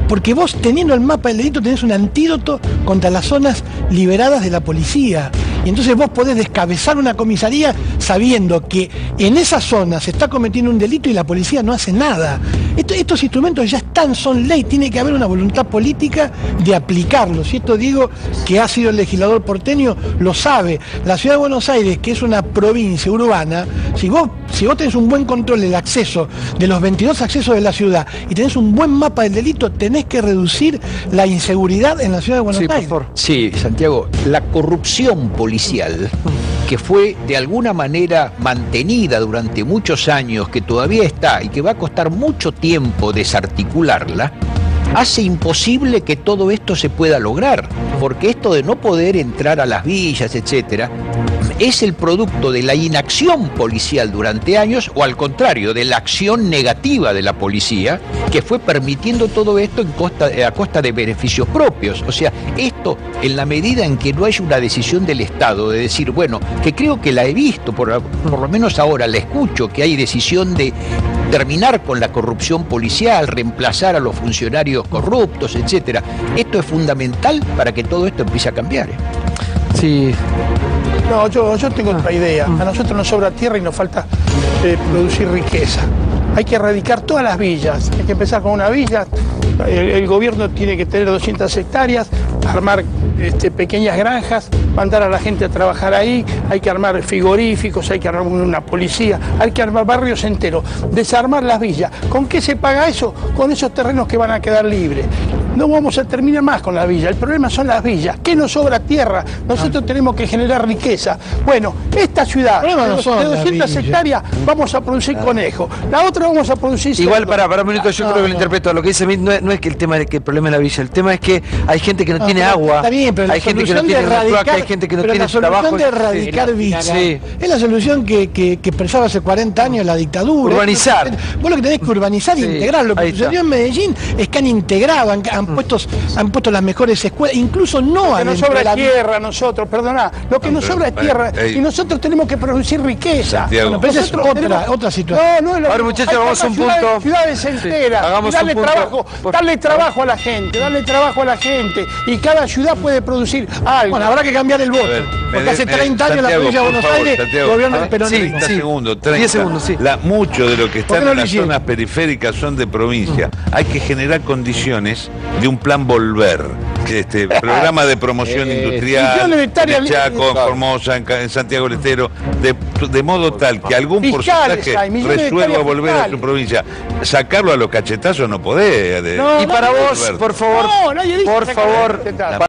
Porque vos, teniendo el mapa del delito, tenés un antídoto contra las zonas liberadas de la policía. Y entonces vos podés descabezar una comisaría sabiendo que en esa zona se está cometiendo un delito y la policía no hace nada. Estos instrumentos ya están, son ley, tiene que haber una voluntad política de aplicarlos. Y esto digo que ha sido el legislador porteño, lo sabe. La ciudad de Buenos Aires, que es una provincia urbana, si vos tenés un buen control del acceso, de los 22 accesos de la ciudad, y tenés un buen mapa del delito, tenés que reducir la inseguridad en la ciudad de Buenos Aires. Sí, Santiago, la corrupción policial, que fue de alguna manera mantenida durante muchos años, que todavía está y que va a costar mucho tiempo desarticularla, hace imposible que todo esto se pueda lograr, porque esto de no poder entrar a las villas, etcétera, es el producto de la inacción policial durante años, o al contrario, de la acción negativa de la policía, que fue permitiendo todo esto a costa de beneficios propios. O sea, esto, en la medida en que no hay una decisión del Estado de decir, bueno, que creo que la he visto, por lo menos ahora la escucho, que hay decisión de terminar con la corrupción policial, reemplazar a los funcionarios corruptos, etcétera. Esto es fundamental para que todo esto empiece a cambiar. Sí. No, yo tengo otra idea. A nosotros nos sobra tierra y nos falta producir riqueza. Hay que erradicar todas las villas. Hay que empezar con una villa. El gobierno tiene que tener 200 hectáreas, armar pequeñas granjas, mandar a la gente a trabajar ahí. Hay que armar frigoríficos, hay que armar una policía, hay que armar barrios enteros, desarmar las villas. ¿Con qué se paga eso? Con esos terrenos que van a quedar libres. No vamos a terminar más con la villa. El problema son las villas. ¿Qué nos sobra tierra? Nosotros tenemos que generar riqueza. Bueno, esta ciudad de 200 hectáreas vamos a producir conejos. La otra vamos a producir... Igual, para un minuto, yo creo que lo interpreto. Lo que dice Smith no es que el tema es que el problema es la villa. El tema es que hay gente que no tiene agua. Está bien, pero hay gente que no tiene cloaca, hay gente que no tiene trabajo. La solución de erradicar villas es la solución que expresaba hace 40 años la dictadura. Urbanizar. Vos lo que tenés que urbanizar e integrar. Lo que sucedió en Medellín es que han integrado, han puesto las mejores escuelas, incluso no lo que nos sobra es tierra, nosotros, perdona, lo que nos sobra es tierra y nosotros tenemos que producir riqueza. Bueno, pero esa es otra situación. No, ahora, muchachos, vamos a un punto. Ciudades enteras, darle trabajo a la gente, y cada ciudad puede producir algo. Bueno, habrá que cambiar el voto, porque hace 30 años la provincia de Buenos Aires gobierna el peronismo. 30 segundos, 30. 10 segundos, sí. Mucho de lo que están en las zonas periféricas son de provincia. Hay que generar condiciones de un plan volver. programa de promoción industrial en Chaco, en Formosa, en Santiago del Estero, de modo tal que algún porcentaje resuelva volver a su provincia. Sacarlo a los cachetazos no podés. Y para vos, por favor, por favor.